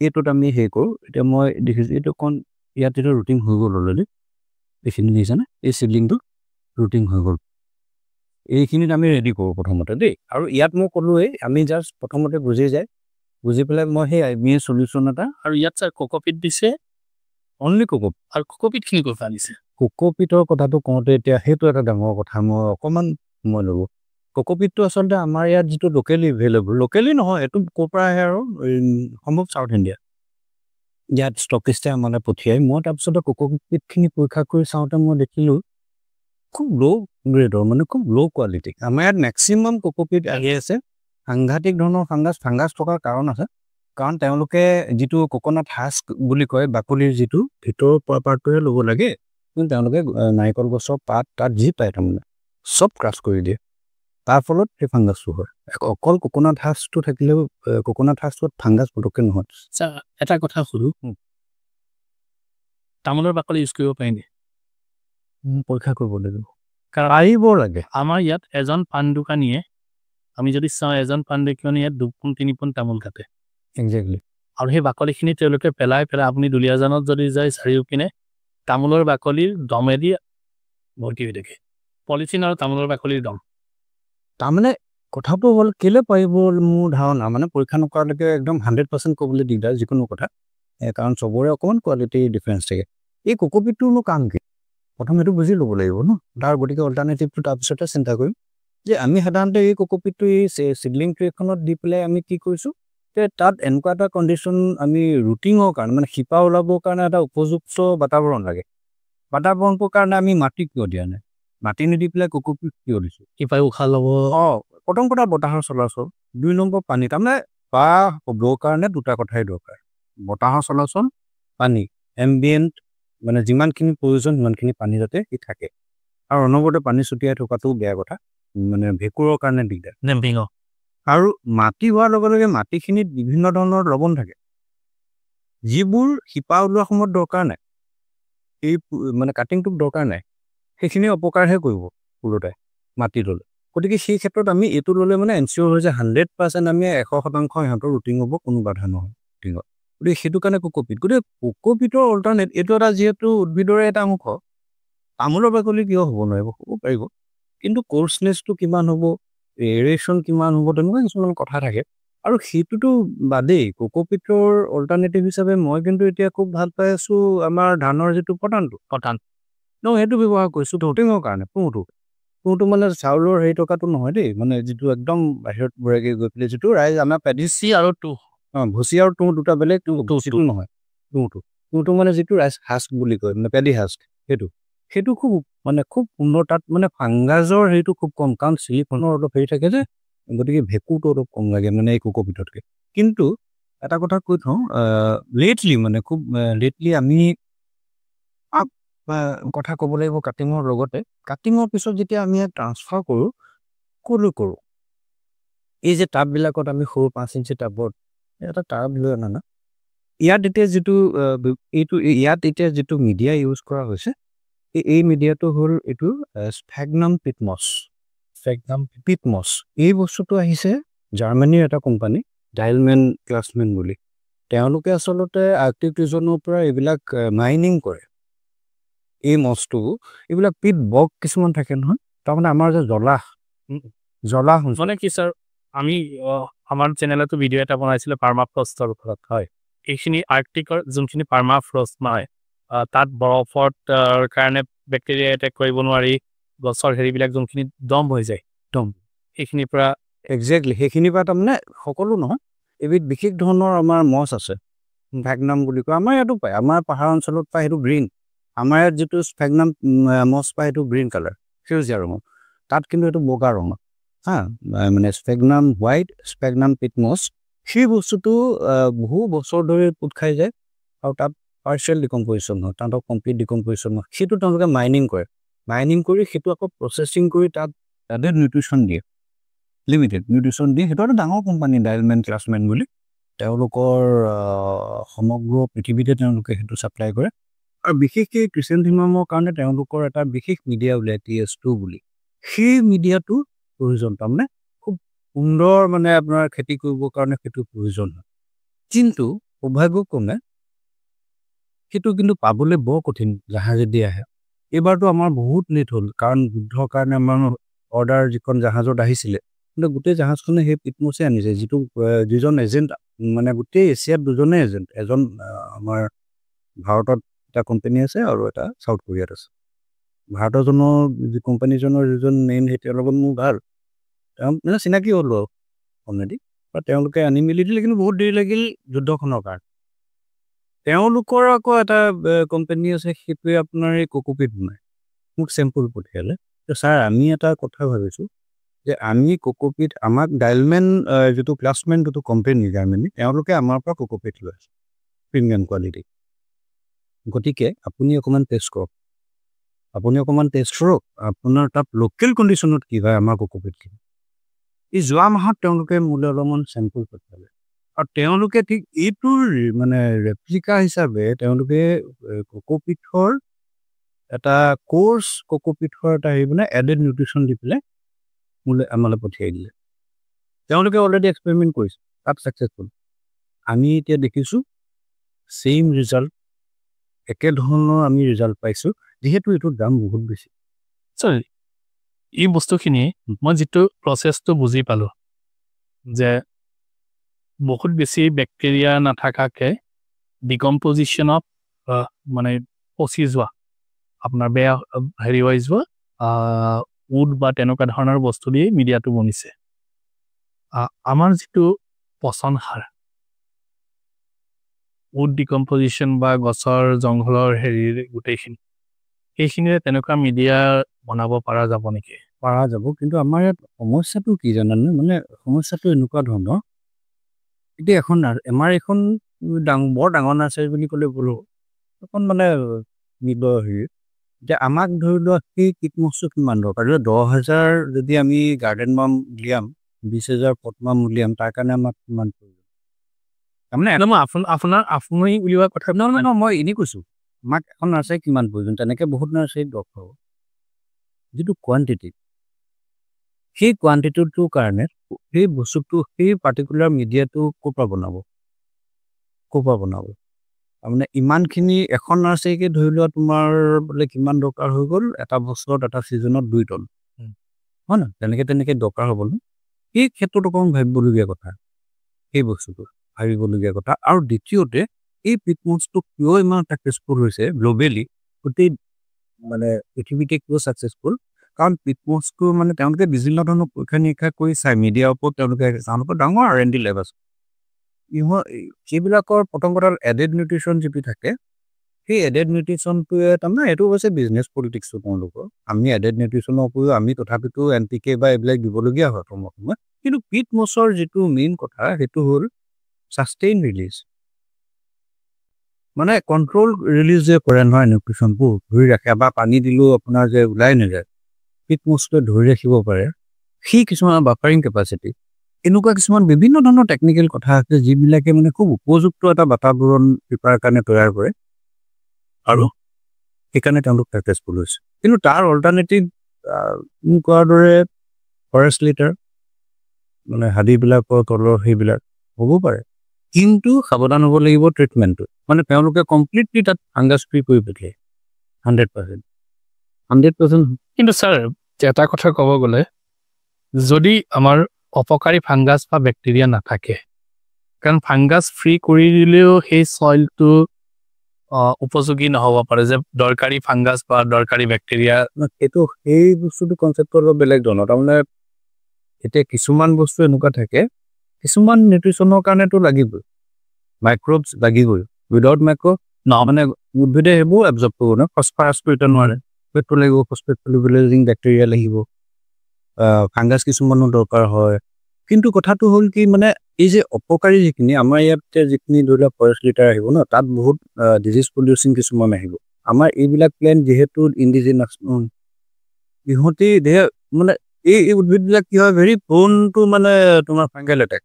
এইটোত আমি হেৰি কৰোঁ এতিয়া মই দেখিছোঁ এইটো অকণ ইয়াত এইটো ৰুটিং হৈ গ'ল অলৰেডি এইখিনি দেখিছেনে এই চিডলিংটো ৰুটিং হৈ গ'ল এইখিনিত আমি ৰেডি কৰোঁ প্ৰথমতে দেই আৰু ইয়াত মই ক'লোৱেই আমি জাষ্ট প্ৰথমতে বুজি পেলাই মই সেই আইবিএ চলিউশ্যন এটা আৰু ইয়াত ছাৰ কোকোপিট দিছে অনলি কোকোপিট আৰু কোকোপিটখিনি ক'ৰ পৰা আনিছে কোকোপিটৰ কথাটো কওঁতে এতিয়া সেইটো এটা ডাঙৰ কথা মই অকণমান সময় ল'ব কোকোপিটটো আচলতে আমাৰ ইয়াত যিটো লোকেলি এভেইলেবল লোকেলি নহয় এইটো ক'ৰ পৰা আহে আৰু সম্ভৱ চাউথ ইণ্ডিয়া ইয়াত ষ্টকিষ্টে মানে পঠিয়াই মই তাৰপিছতে কোকোপিটখিনি পৰীক্ষা কৰি চাওঁতে মই দেখিলোঁ খুব ল' গ্ৰেডৰ মানে খুব ল' কোৱালিটি আমাৰ ইয়াত মেক্সিমাম কোকোপিট আহি আছে সাংঘাতিক ধৰণৰ ফাংগাছ থকাৰ কাৰণ আছে কাৰণ তেওঁলোকে যিটো কোকোনাট হাস্ক বুলি কয় বাকলিৰ যিটো ভিতৰৰ পাৰ্টটোহে ল'ব লাগে কিন্তু তেওঁলোকে নাৰিকল গছৰ পাত তাত যি পায় তাৰমানে চব ক্ৰাছ কৰি দিয়ে তাৰ ফলত সেই ফাংগাছটো হয় অকল কোকোনাট হাস্কটো থাকিলেও কোকোনাট হাস্কত ফাংগাছ পটককৈ নহয় এটা কথা সুধোঁ তামোলৰ বাকলি ইউজ কৰিব পাৰিনে পৰীক্ষা কৰিব লাগিব কাৰণ আহিব লাগে আমাৰ ইয়াত এজন পাণ দোকানীয়ে আমি যদি চাওঁ এজন পাণ দোকানীয়ে 2 পোন 3 পোন তামোল কাটে একজেক্টলি আৰু সেই বাকলিখিনি তেওঁলোকে পেলাই আপুনি দুলীয়াজানত যদি যায় চাৰিওপিনে তামোলৰ বাকলিৰ দমেদি ভৰ্তি হৈ থাকে পলিথিন আৰু তামোলৰ বাকলিৰ দম তাৰমানে কথাটো হ'ল কেলৈ পাৰিব মোৰ ধাৰণা মানে পৰীক্ষা নকৰালৈকে একদম 100% ক'বলৈ দিগদাৰ যিকোনো কথা কাৰণ চবৰে অকণমান কোৱালিটি ডিফাৰেঞ্চ থাকে এই কোকোপিটটোনো কাম কি প্ৰথম এইটো বুজি ল'ব লাগিব ন তাৰ গতিকে অল্টাৰনেটিভটো তাৰপিছতে চিন্তা কৰিম যে আমি সাধাৰণতে এই কোকোপিটটো এই চিডলিং ট্ৰেখনত দি পেলাই আমি কি কৰিছোঁ যে তাত এনেকুৱা এটা কণ্ডিশ্যন আমি ৰুটিঙৰ কাৰণে মানে শিপা ওলাবৰ কাৰণে এটা উপযুক্ত বাতাবৰণ লাগে বাতাবৰণটোৰ কাৰণে আমি মাটি কিয় দিয়া নাই মাটি নিদি পেলাই কোকোপিট কিয় দিছোঁ শিপাই উশাহ ল'ব প্ৰথম কথা বতাহৰ চলাচল 2 নম্বৰ পানী তাৰমানে বাঁহ হ'বৰ কাৰণে দুটা কথাই দৰকাৰ বতাহৰ চলাচল পানী এম্বিয়েণ্ট মানে যিমানখিনি প্ৰয়োজন সিমানখিনি পানী যাতে ই থাকে আৰু অনবৰতে পানী ছটিয়াই থকাটো বেয়া কথা মানে ভেঁকুৰৰ কাৰণে দিগদাৰ ডেম্পিঙৰ আৰু মাটি হোৱাৰ লগে লগে মাটিখিনিত বিভিন্ন ধৰণৰ লৱণ থাকে যিবোৰ শিপা ওলোৱা সময়ত দৰকাৰ নাই এই মানে কাটিংটোক দৰকাৰ নাই সেইখিনি অপকাৰহে কৰিব পুৰোটাই মাটি ল'লে গতিকে সেই ক্ষেত্ৰত আমি এইটো ল'লে মানে এনচিয়ৰ হৈ যে 100% আমি 100% সিহঁতৰ ৰুটিং হ'ব কোনো বাধা নহয় ৰুটিঙত গতিকে সেইটো কাৰণে কোকোপিট গতিকে কোকোপিটৰ অল্টাৰনেট এইটো এটা যিহেতু উদ্ভিদৰে এটা অংশ তামোলৰ বাকলি কিয় হ'ব নোৱাৰিব হ'ব পাৰিব কিন্তু কোৰ্চনেছটো কিমান হ'ব এৰেশ্যন কিমান হ'ব তেনেকুৱা কিছুমান কথা থাকে আৰু সেইটোতো বাদেই কোকোপিটৰ অল্টাৰনেটিভ হিচাপে মই কিন্তু এতিয়া খুব ভাল পাই আছো আমাৰ ধানৰ যিটো পটান সেইটো ব্যৱহাৰ কৰিছোঁ ৰুটিঙৰ কাৰণে তুঁহটো মানে চাউলৰ হেৰি টকাটো নহয় দেই মানে যিটো একদম বাহিৰত বৰেগে গৈ পেলাই যিটো ৰাইজ আমাৰ ভুচি আৰু তুঁহ ভুচি আৰু তুঁহ দুটা বেলেগ তুঁহটো নহয় তুঁহটো মানে যিটো ৰাইজ হাস্ক বুলি কয় মানে পেডি হাস্ক সেইটো খুব মানে খুব সুন্দৰ তাত মানে ফাংগাছৰ হেৰিটো খুব কম কাৰণ চিলিকনৰ অলপ হেৰি থাকে যে গতিকে ভেঁকুৰটো অলপ কম লাগে মানে এই কোকোপিটতকৈ কিন্তু এটা কথা কৈ থওঁ লেটলি মানে খুব লেটলি আমি কথা ক'ব লাগিব কাটিঙৰ লগতে কাটিঙৰ পিছত যেতিয়া আমি ট্ৰান্সফাৰ কৰোঁ এই যে টাববিলাকত আমি সৰু 5 ইঞ্চি টাবত এটা টাব লৈ অনা ইয়াত এতিয়া যিটো মিডিয়া ইউজ কৰা হৈছে এই মিডিয়াটো হ'ল এইটো স্ফেগনাম পিটমছ এই বস্তুটো আহিছে জাৰ্মানীৰ এটা কোম্পানী ডাইলমেন ক্লাছমেন বুলি তেওঁলোকে আচলতে আৰ্কটিক ৰিজনৰ পৰা এইবিলাক মাইনিং কৰে এই মছটো এইবিলাক পিট বগ কিছুমান থাকে নহয় তাৰমানে আমাৰ যে জ্বলা মানে কি ছাৰ আমি আমাৰ চেনেলতো ভিডিঅ' এটা বনাইছিলে পাৰ্মাফ্ৰষ্টৰ ওপৰত হয় এইখিনি আৰ্কটিকৰ যোনখিনি পাৰ্মাফ্ৰষ্ট নহয় তাত বৰফৰ কাৰণে বেক্টেৰিয়া এটেক কৰিব নোৱাৰি গছৰ হেৰিবিলাক যোনখিনি দম হৈ যায় সেইখিনিৰ পৰা একজেক্টলি সেইখিনিৰ পৰা তাৰমানে সকলো নহয় এবিধ বিশেষ ধৰণৰ আমাৰ মছ আছে স্ফেগনাম বুলি কয় আমাৰ ইয়াতো পায় আমাৰ পাহাৰ অঞ্চলত পায় সেইটো গ্ৰীণ আমাৰ ইয়াত যিটো স্ফেগনাম মছ পায় সেইটো গ্ৰীণ কালাৰ সেউজীয়া ৰঙৰ তাত কিন্তু এইটো বগা ৰঙৰ মানে স্ফেগনাম হোৱাইট স্ফেগনাম পিটমছ সেই বস্তুটো বহু বছৰ ধৰি পোত খাই যায় আৰু তাত পাৰ্চিয়েল ডিকম্পজিশ্যন হয় তাহাঁতক কমপ্লিট ডিকম্পজিশ্যন হয় সেইটো তেওঁলোকে মাইনিং কৰি সেইটো আকৌ প্ৰচেছিং কৰি তাত নিউট্ৰিশ্যন দিয়ে লিমিটেড নিউট্ৰিশ্যন দিয়ে সেইটো এটা ডাঙৰ কোম্পানী ডাইলমেন ক্লাছমেন বুলি তেওঁলোকৰ সমগ্ৰ পৃথিৱীতে তেওঁলোকে সেইটো ছাপ্লাই কৰে আৰু বিশেষকৈ ক্ৰিচেণ্টিমামৰ কাৰণে তেওঁলোকৰ এটা বিশেষ মিডিয়া উলিয়াই TS2 বুলি সেই মিডিয়াটো প্ৰয়োজন তাৰমানে খুব সুন্দৰ মানে আপোনাৰ খেতি কৰিবৰ কাৰণে সেইটো প্ৰয়োজন হয় কিন্তু সৌভাগ্যক্ৰমে সেইটো কিন্তু পাবলৈ বৰ কঠিন জাহাজেদি আহে এইবাৰতো আমাৰ বহুত লেট হ'ল কাৰণ যুদ্ধৰ কাৰণে আমাৰ অৰ্ডাৰ যিখন জাহাজত আহিছিলে কিন্তু গোটেই জাহাজখনে সেই পিটমছে আনিছে যিজন এজেণ্ট মানে গোটেই এছিয়াত দুজনে এজেণ্ট এজন আমাৰ ভাৰতত এটা কোম্পানী আছে আৰু এটা চাউথ কোৰিয়াত আছে ভাৰতৰজনৰ যি কোম্পানীজনৰ যিজন মেইন সেইটোৰ লগত মোৰ ভাল তেওঁ মানে চিনাকি হ'লো আৰু অলৰেডি তেওঁলোকে আনি মেলি দিলে কিন্তু বহুত দেৰি লাগিল যুদ্ধখনৰ কাৰণে তেওঁলোকৰ আকৌ এটা কোম্পানী আছে সেইটোৱে আপোনাৰ এই কোকোপিট বনায় মোক চেম্পুল পঠিয়ালে ছাৰ আমি এটা কথা ভাবিছোঁ যে আমি কোকোপিট আমাক ডাইলমেন যিটো ক্লাছমেন যিটো কোম্পানী জাৰ্মানী তেওঁলোকে আমাৰ পৰা কোকোপিট লৈ আছে প্ৰিমিয়াম কোৱালিটি গতিকে আপুনি অকণমান টেষ্ট কৰক আপোনাৰ তাত লোকেল কণ্ডিশ্যনত কি হয় আমাৰ কোকোপিটখিনি এই যোৱা মাহত তেওঁলোকে মোলৈ অলপমান চেম্পুল পঠিয়ালে আৰু তেওঁলোকে ঠিক এইটোৰ মানে ৰেপ্লিকা হিচাপে তেওঁলোকে কোকোপিটৰ এটা কোৰ্চ কোকোপিটৰ এটা হেৰি মানে এডেড নিউট্ৰিশ্যন দি পেলাই মোলৈ আমালৈ পঠিয়াই দিলে তেওঁলোকে অলৰেডি এক্সপেৰিমেণ্ট কৰিছে তাত ছাকচেছফুল আমি এতিয়া দেখিছোঁ ছেইম ৰিজাল্ট একেধৰণৰ আমি ৰিজাল্ট পাইছোঁ যিহেতু এইটোৰ দাম বহুত বেছি এই বস্তুখিনি মই যিটো প্ৰচেছটো বুজি পালোঁ যে বহুত বেছি বেক্টেৰিয়া নাথাকাকৈ ডিকম্পজিশ্যনত মানে পচি যোৱা আপোনাৰ বেয়া হেৰি হৈ যোৱা উড বা তেনেকুৱা ধৰণৰ বস্তু দি মিডিয়াটো বনিছে আমাৰ যিটো পচন সাৰ উড ডিকম্পজিশ্যন বা গছৰ জংঘলৰ হেৰিৰ গোটেইখিনি সেইখিনিৰে তেনেকুৱা মিডিয়া বনাব পৰা যাব নেকি পাৰা যাব কিন্তু আমাৰ ইয়াত সমস্যাটো কি জানানে মানে সমস্যাটো এনেকুৱা ধৰণৰ এতিয়া এখন আমাৰ এখন বৰ ডাঙৰ নাৰ্চাৰী বুলি ক'লে বোলো এখন মানে নিব হেৰি যে আমাক ধৰি লোৱা সেই কীটনাশক কিমান দৰকাৰ 10,000 যদি আমি গাৰ্ডেন মাম উলিয়াম 20,000 পটমাম উলিয়াম তাৰ কাৰণে আমাক কিমান প্ৰয়োজন তাৰমানে মই আপুনি উলিওৱা কথা নহয় মই এনেই কৈছোঁ আমাক এখন নাৰ্চাৰী কিমান প্ৰয়োজন তেনেকৈ বহুত নাৰ্চাৰীত দৰকাৰ হ'ব যিটো কোৱান্টিটি সেই কোৱান্টিটিটোৰ কাৰণে সেই বস্তুটো সেই পাৰ্টিকুলাৰ মিডিয়াটো ক'ৰ পৰা বনাব তাৰমানে ইমানখিনি এখন নাৰ্চাৰীকে ধৰি লোৱা তোমাৰ বোলে কিমান দৰকাৰ হৈ গ'ল এটা বছৰত এটা ছিজনত 2 টন হয় না তেনেকৈ দৰকাৰ হ'ব ন এই ক্ষেত্ৰত অকণ ভাবিবলগীয়া কথা সেই বস্তুটো ভাবিবলগীয়া কথা আৰু দ্বিতীয়তে এই পিটমছটো কিয় ইমান ছাকচেছফুল হৈছে গ্ল'বেলি গোটেই মানে পৃথিৱীতে কিয় ছাকচেছফুল কাৰণ পিটমছটো মানে তেওঁলোকে বিভিন্ন ধৰণৰ পৰীক্ষা নিৰীক্ষা কৰি চায় মিডিয়াৰ ওপৰত তেওঁলোকৰ ডাঙৰ R&D লেব আছে সেইবিলাকৰ প্ৰথম কথা এডেড নিউট্ৰিশ্যন যিটো থাকে সেই এডেড নিউট্ৰিশ্যনটোৱে তাৰমানে এইটো হৈছে বিজনেছ পলিটিক্সটো তেওঁলোকৰ আমি এডেড নিউট্ৰিশ্যনৰ উপৰিও আমি তথাপিতো NPK বা এইবিলাক দিবলগীয়া হয় সময় কিন্তু পিটমছৰ যিটো মেইন কথা সেইটো হ'ল ছাষ্টেইন ৰিলিজ মানে কণ্ট্ৰল ৰিলিজ যে কৰে নহয় নিউট্ৰিশ্যনবোৰ ধৰি ৰাখে বা পানী দিলেও আপোনাৰ যে ওলাই নাযায় পিটমছটোৱে ধৰি ৰাখিব পাৰে সেই কিছুমান বাফাৰিং কেপাচিটি এনেকুৱা কিছুমান বিভিন্ন ধৰণৰ টেকনিকেল কথা আছে যিবিলাকে মানে খুব উপযুক্ত এটা বাতাবৰণ প্ৰিপেয়াৰ কাৰণে তৈয়াৰ কৰে আৰু সেইকাৰণে তেওঁলোক ছাকচেছফুল হৈছে কিন্তু তাৰ অল্টাৰনেটিভ কোৱাৰ দৰে ফৰেষ্ট লিটাৰ মানে হাবিবিলাকৰ তলৰ সেইবিলাক হ'ব পাৰে কিন্তু সাৱধান হ'ব লাগিব ট্ৰিটমেণ্টটো মানে তেওঁলোকে কমপ্লিটলি তাত ফাংগাছ ফ্ৰী কৰি পেলাই 100% কিন্তু ছাৰ এটা কথা ক'ব গ'লে যদি আমাৰ অপকাৰী ফাংগাছ বা বেক্টেৰিয়া নাথাকে কাৰণ ফাংগাছ ফ্ৰী কৰি দিলেও সেই সইলটো উপযোগী নহ'ব পাৰে যে দৰকাৰী ফাংগাছ বা দৰকাৰী বেক্টেৰিয়া সেইটো সেই বস্তুটো কনচেপ্টটো অলপ বেলেগ ধৰণৰ তাৰমানে এতিয়া কিছুমান বস্তু এনেকুৱা থাকে কিছুমান নিউট্ৰিশ্যনৰ কাৰণেতো লাগিবই মাইক্ৰ'বছ লাগিবই উইদাউট মাইক্ৰ' মানে উদ্ভিদে সেইবোৰ এবজৰ্ব কৰিব ন ফছফৰাছটো এতিয়া নোৱাৰে পেট্ৰল লাগিব ফছফেট ফলিবুলাইজিং বেক্টেৰিয়া লাগিব ফাংগাছ কিছুমানো দৰকাৰ হয় কিন্তু কথাটো হ'ল কি মানে এই যে অপকাৰী যিখিনি আমাৰ ইয়াতে যিখিনি ধৰি লোৱা ফৰেষ্ট লিটাৰ আহিব ন তাত বহুত ডিজিজ পলিউশ্যন কিছুমান আহিব আমাৰ এইবিলাক প্লেণ্ট যিহেতু ইণ্ডিজিনাছ ইহঁতি মানে এই উদ্ভিদবিলাক কি হয় ভেৰি প্ৰোন টু মানে তোমাৰ ফাংগেল এটেক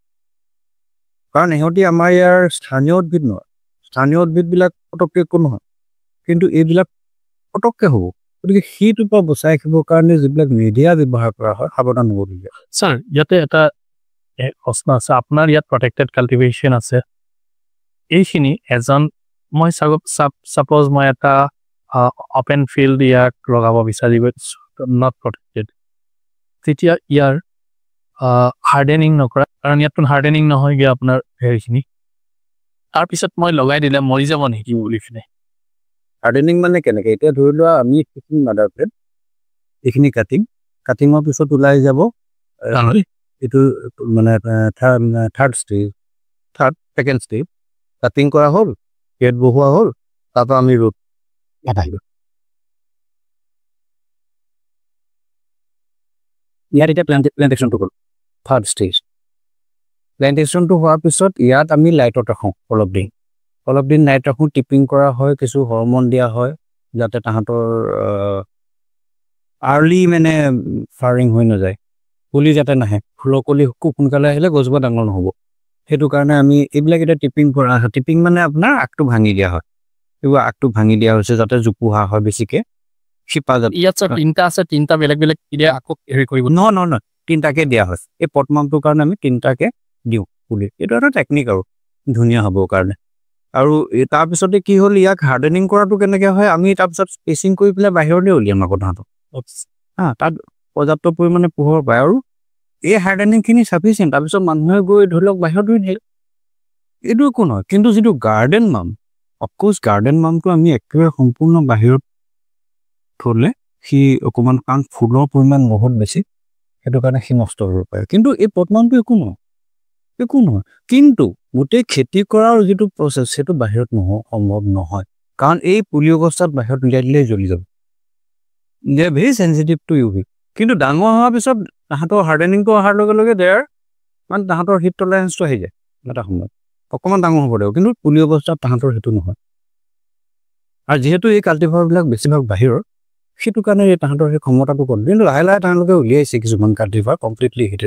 কাৰণ ইহঁতি আমাৰ ইয়াৰ স্থানীয় উদ্ভিদ নহয় স্থানীয় উদ্ভিদবিলাক পটককৈ একো নহয় কিন্তু এইবিলাক পটককৈ হ'ব গতিকে সেইটোৰ পৰা বচাই ৰাখিবৰ কাৰণে যিবিলাক মিডিয়া ব্যৱহাৰ কৰা হয় সাৱধান হ'বলগীয়া ছাৰ ইয়াতে এটা প্ৰশ্ন আছে আপোনাৰ ইয়াত প্ৰটেক্টেড কাল্টিভেশ্যন আছে এইখিনি মই ছাপ'জ মই এটা অপেন ফিল্ড ইয়াক লগাব বিচাৰি নট প্ৰটেক্টেড তেতিয়া ইয়াৰ হাৰ্ডেনিং নকৰা কাৰণ ইয়াততো হাৰ্ডেনিং নহয়গৈ আপোনাৰ হেৰিখিনি তাৰপিছত মই লগাই দিলে মৰি যাব নেকি বুলি কিনে হাৰ্ডেনিং মানে কেনেকৈ এতিয়া ধৰি লোৱা আমি সেইখিনি মাদাৰ প্লেট এইখিনি কাটিঙৰ পিছত ওলাই যাব এইটো মানে ছেকেণ্ড ষ্টেজ কাটিং কৰা হ'ল গেট বহোৱা হ'ল তাৰপৰা আমি ৰ'দ আহিলোঁ ইয়াত এতিয়া প্লেণ্টেশ্যনটো হ'ল থাৰ্ড ষ্টেজ প্লেণ্টেশ্যনটো হোৱাৰ পিছত ইয়াত আমি লাইটত ৰাখোঁ অলপ দিন লাইট ৰাখোঁ টিপিং কৰা হয় কিছু হৰমন দিয়া হয় যাতে তাহাঁতৰ আৰ্লি মানে ফ্লাৱাৰিং হৈ নাযায় কলি যাতে নাহে ফুলৰ কলি খুব সোনকালে আহিলে গছজোপা ডাঙৰ নহ'ব সেইটো কাৰণে আমি এইবিলাক এতিয়া টিপিং কৰা হয় টিপিং মানে আপোনাৰ আগটো ভাঙি দিয়া হয় এইবোৰ আগটো ভাঙি দিয়া হৈছে যাতে জোপোহা হয় বেছিকৈ শিপা যাতে ইয়াত তিনিটা আছে তিনিটা বেলেগ এতিয়া আকৌ হেৰি কৰিব নহয় তিনিটাকে দিয়া হয় এই পটমামটোৰ কাৰণে আমি তিনিটাকে দিওঁ পুলি এইটো এটা টেকনিক আৰু ধুনীয়া হ'বৰ কাৰণে আৰু তাৰপিছতে কি হ'ল ইয়াক হাৰ্ডেনিং কৰাটো কেনেকৈ হয় আমি তাৰপিছত স্পেচিং কৰি পেলাই বাহিৰলৈ উলিয়াম আকৌ তাহাঁতক তাত পৰ্যাপ্ত পৰিমাণে পোহৰ পায় আৰু এই হাৰ্ডেনিংখিনি চাফিচিয়েণ্ট তাৰপিছত মানুহে গৈ ধৰি লওক বাহিৰত ধুই দিয়ে এইটো একো নহয় কিন্তু যিটো গাৰ্ডেন মাম অফক'ৰ্ছ গাৰ্ডেন মামটো আমি একেবাৰে সম্পূৰ্ণ বাহিৰত থ'লে সি অকণমান কাৰণ ফুলৰ পৰিমাণ বহুত বেছি সেইটো কাৰণে সি নষ্ট হ'ব পাৰে কিন্তু এই পটমামটো একো নহয় কিন্তু গোটেই খেতি কৰাৰ যিটো প্ৰচেছ সেইটো বাহিৰত সম্ভৱ নহয় কাৰণ এই পুলি অৱস্থাত বাহিৰত উলিয়াই দিলেই জ্বলি যাব দে ভেৰি চেঞ্চিটিভ টু ইউভি কিন্তু ডাঙৰ হোৱাৰ পিছত তাহাঁতৰ হাৰ্ডেনিংটো অহাৰ লগে লগে দেৰ মানে তাহাঁতৰ হিট টলাৰেঞ্চটো আহি যায় এটা সময়ত অকণমান ডাঙৰ হ'ব লাগিব কিন্তু পুলি অৱস্থাত তাহাঁতৰ সেইটো নহয় আৰু যিহেতু এই কাল্টিভাৰবিলাক বেছিভাগ বাহিৰৰ সেইটো কাৰণে তাহাঁতৰ সেই ক্ষমতাটো কম কিন্তু লাহে লাহে তেওঁলোকে উলিয়াইছে কিছুমান কাল্টিভাৰ কমপ্লিটলি হিট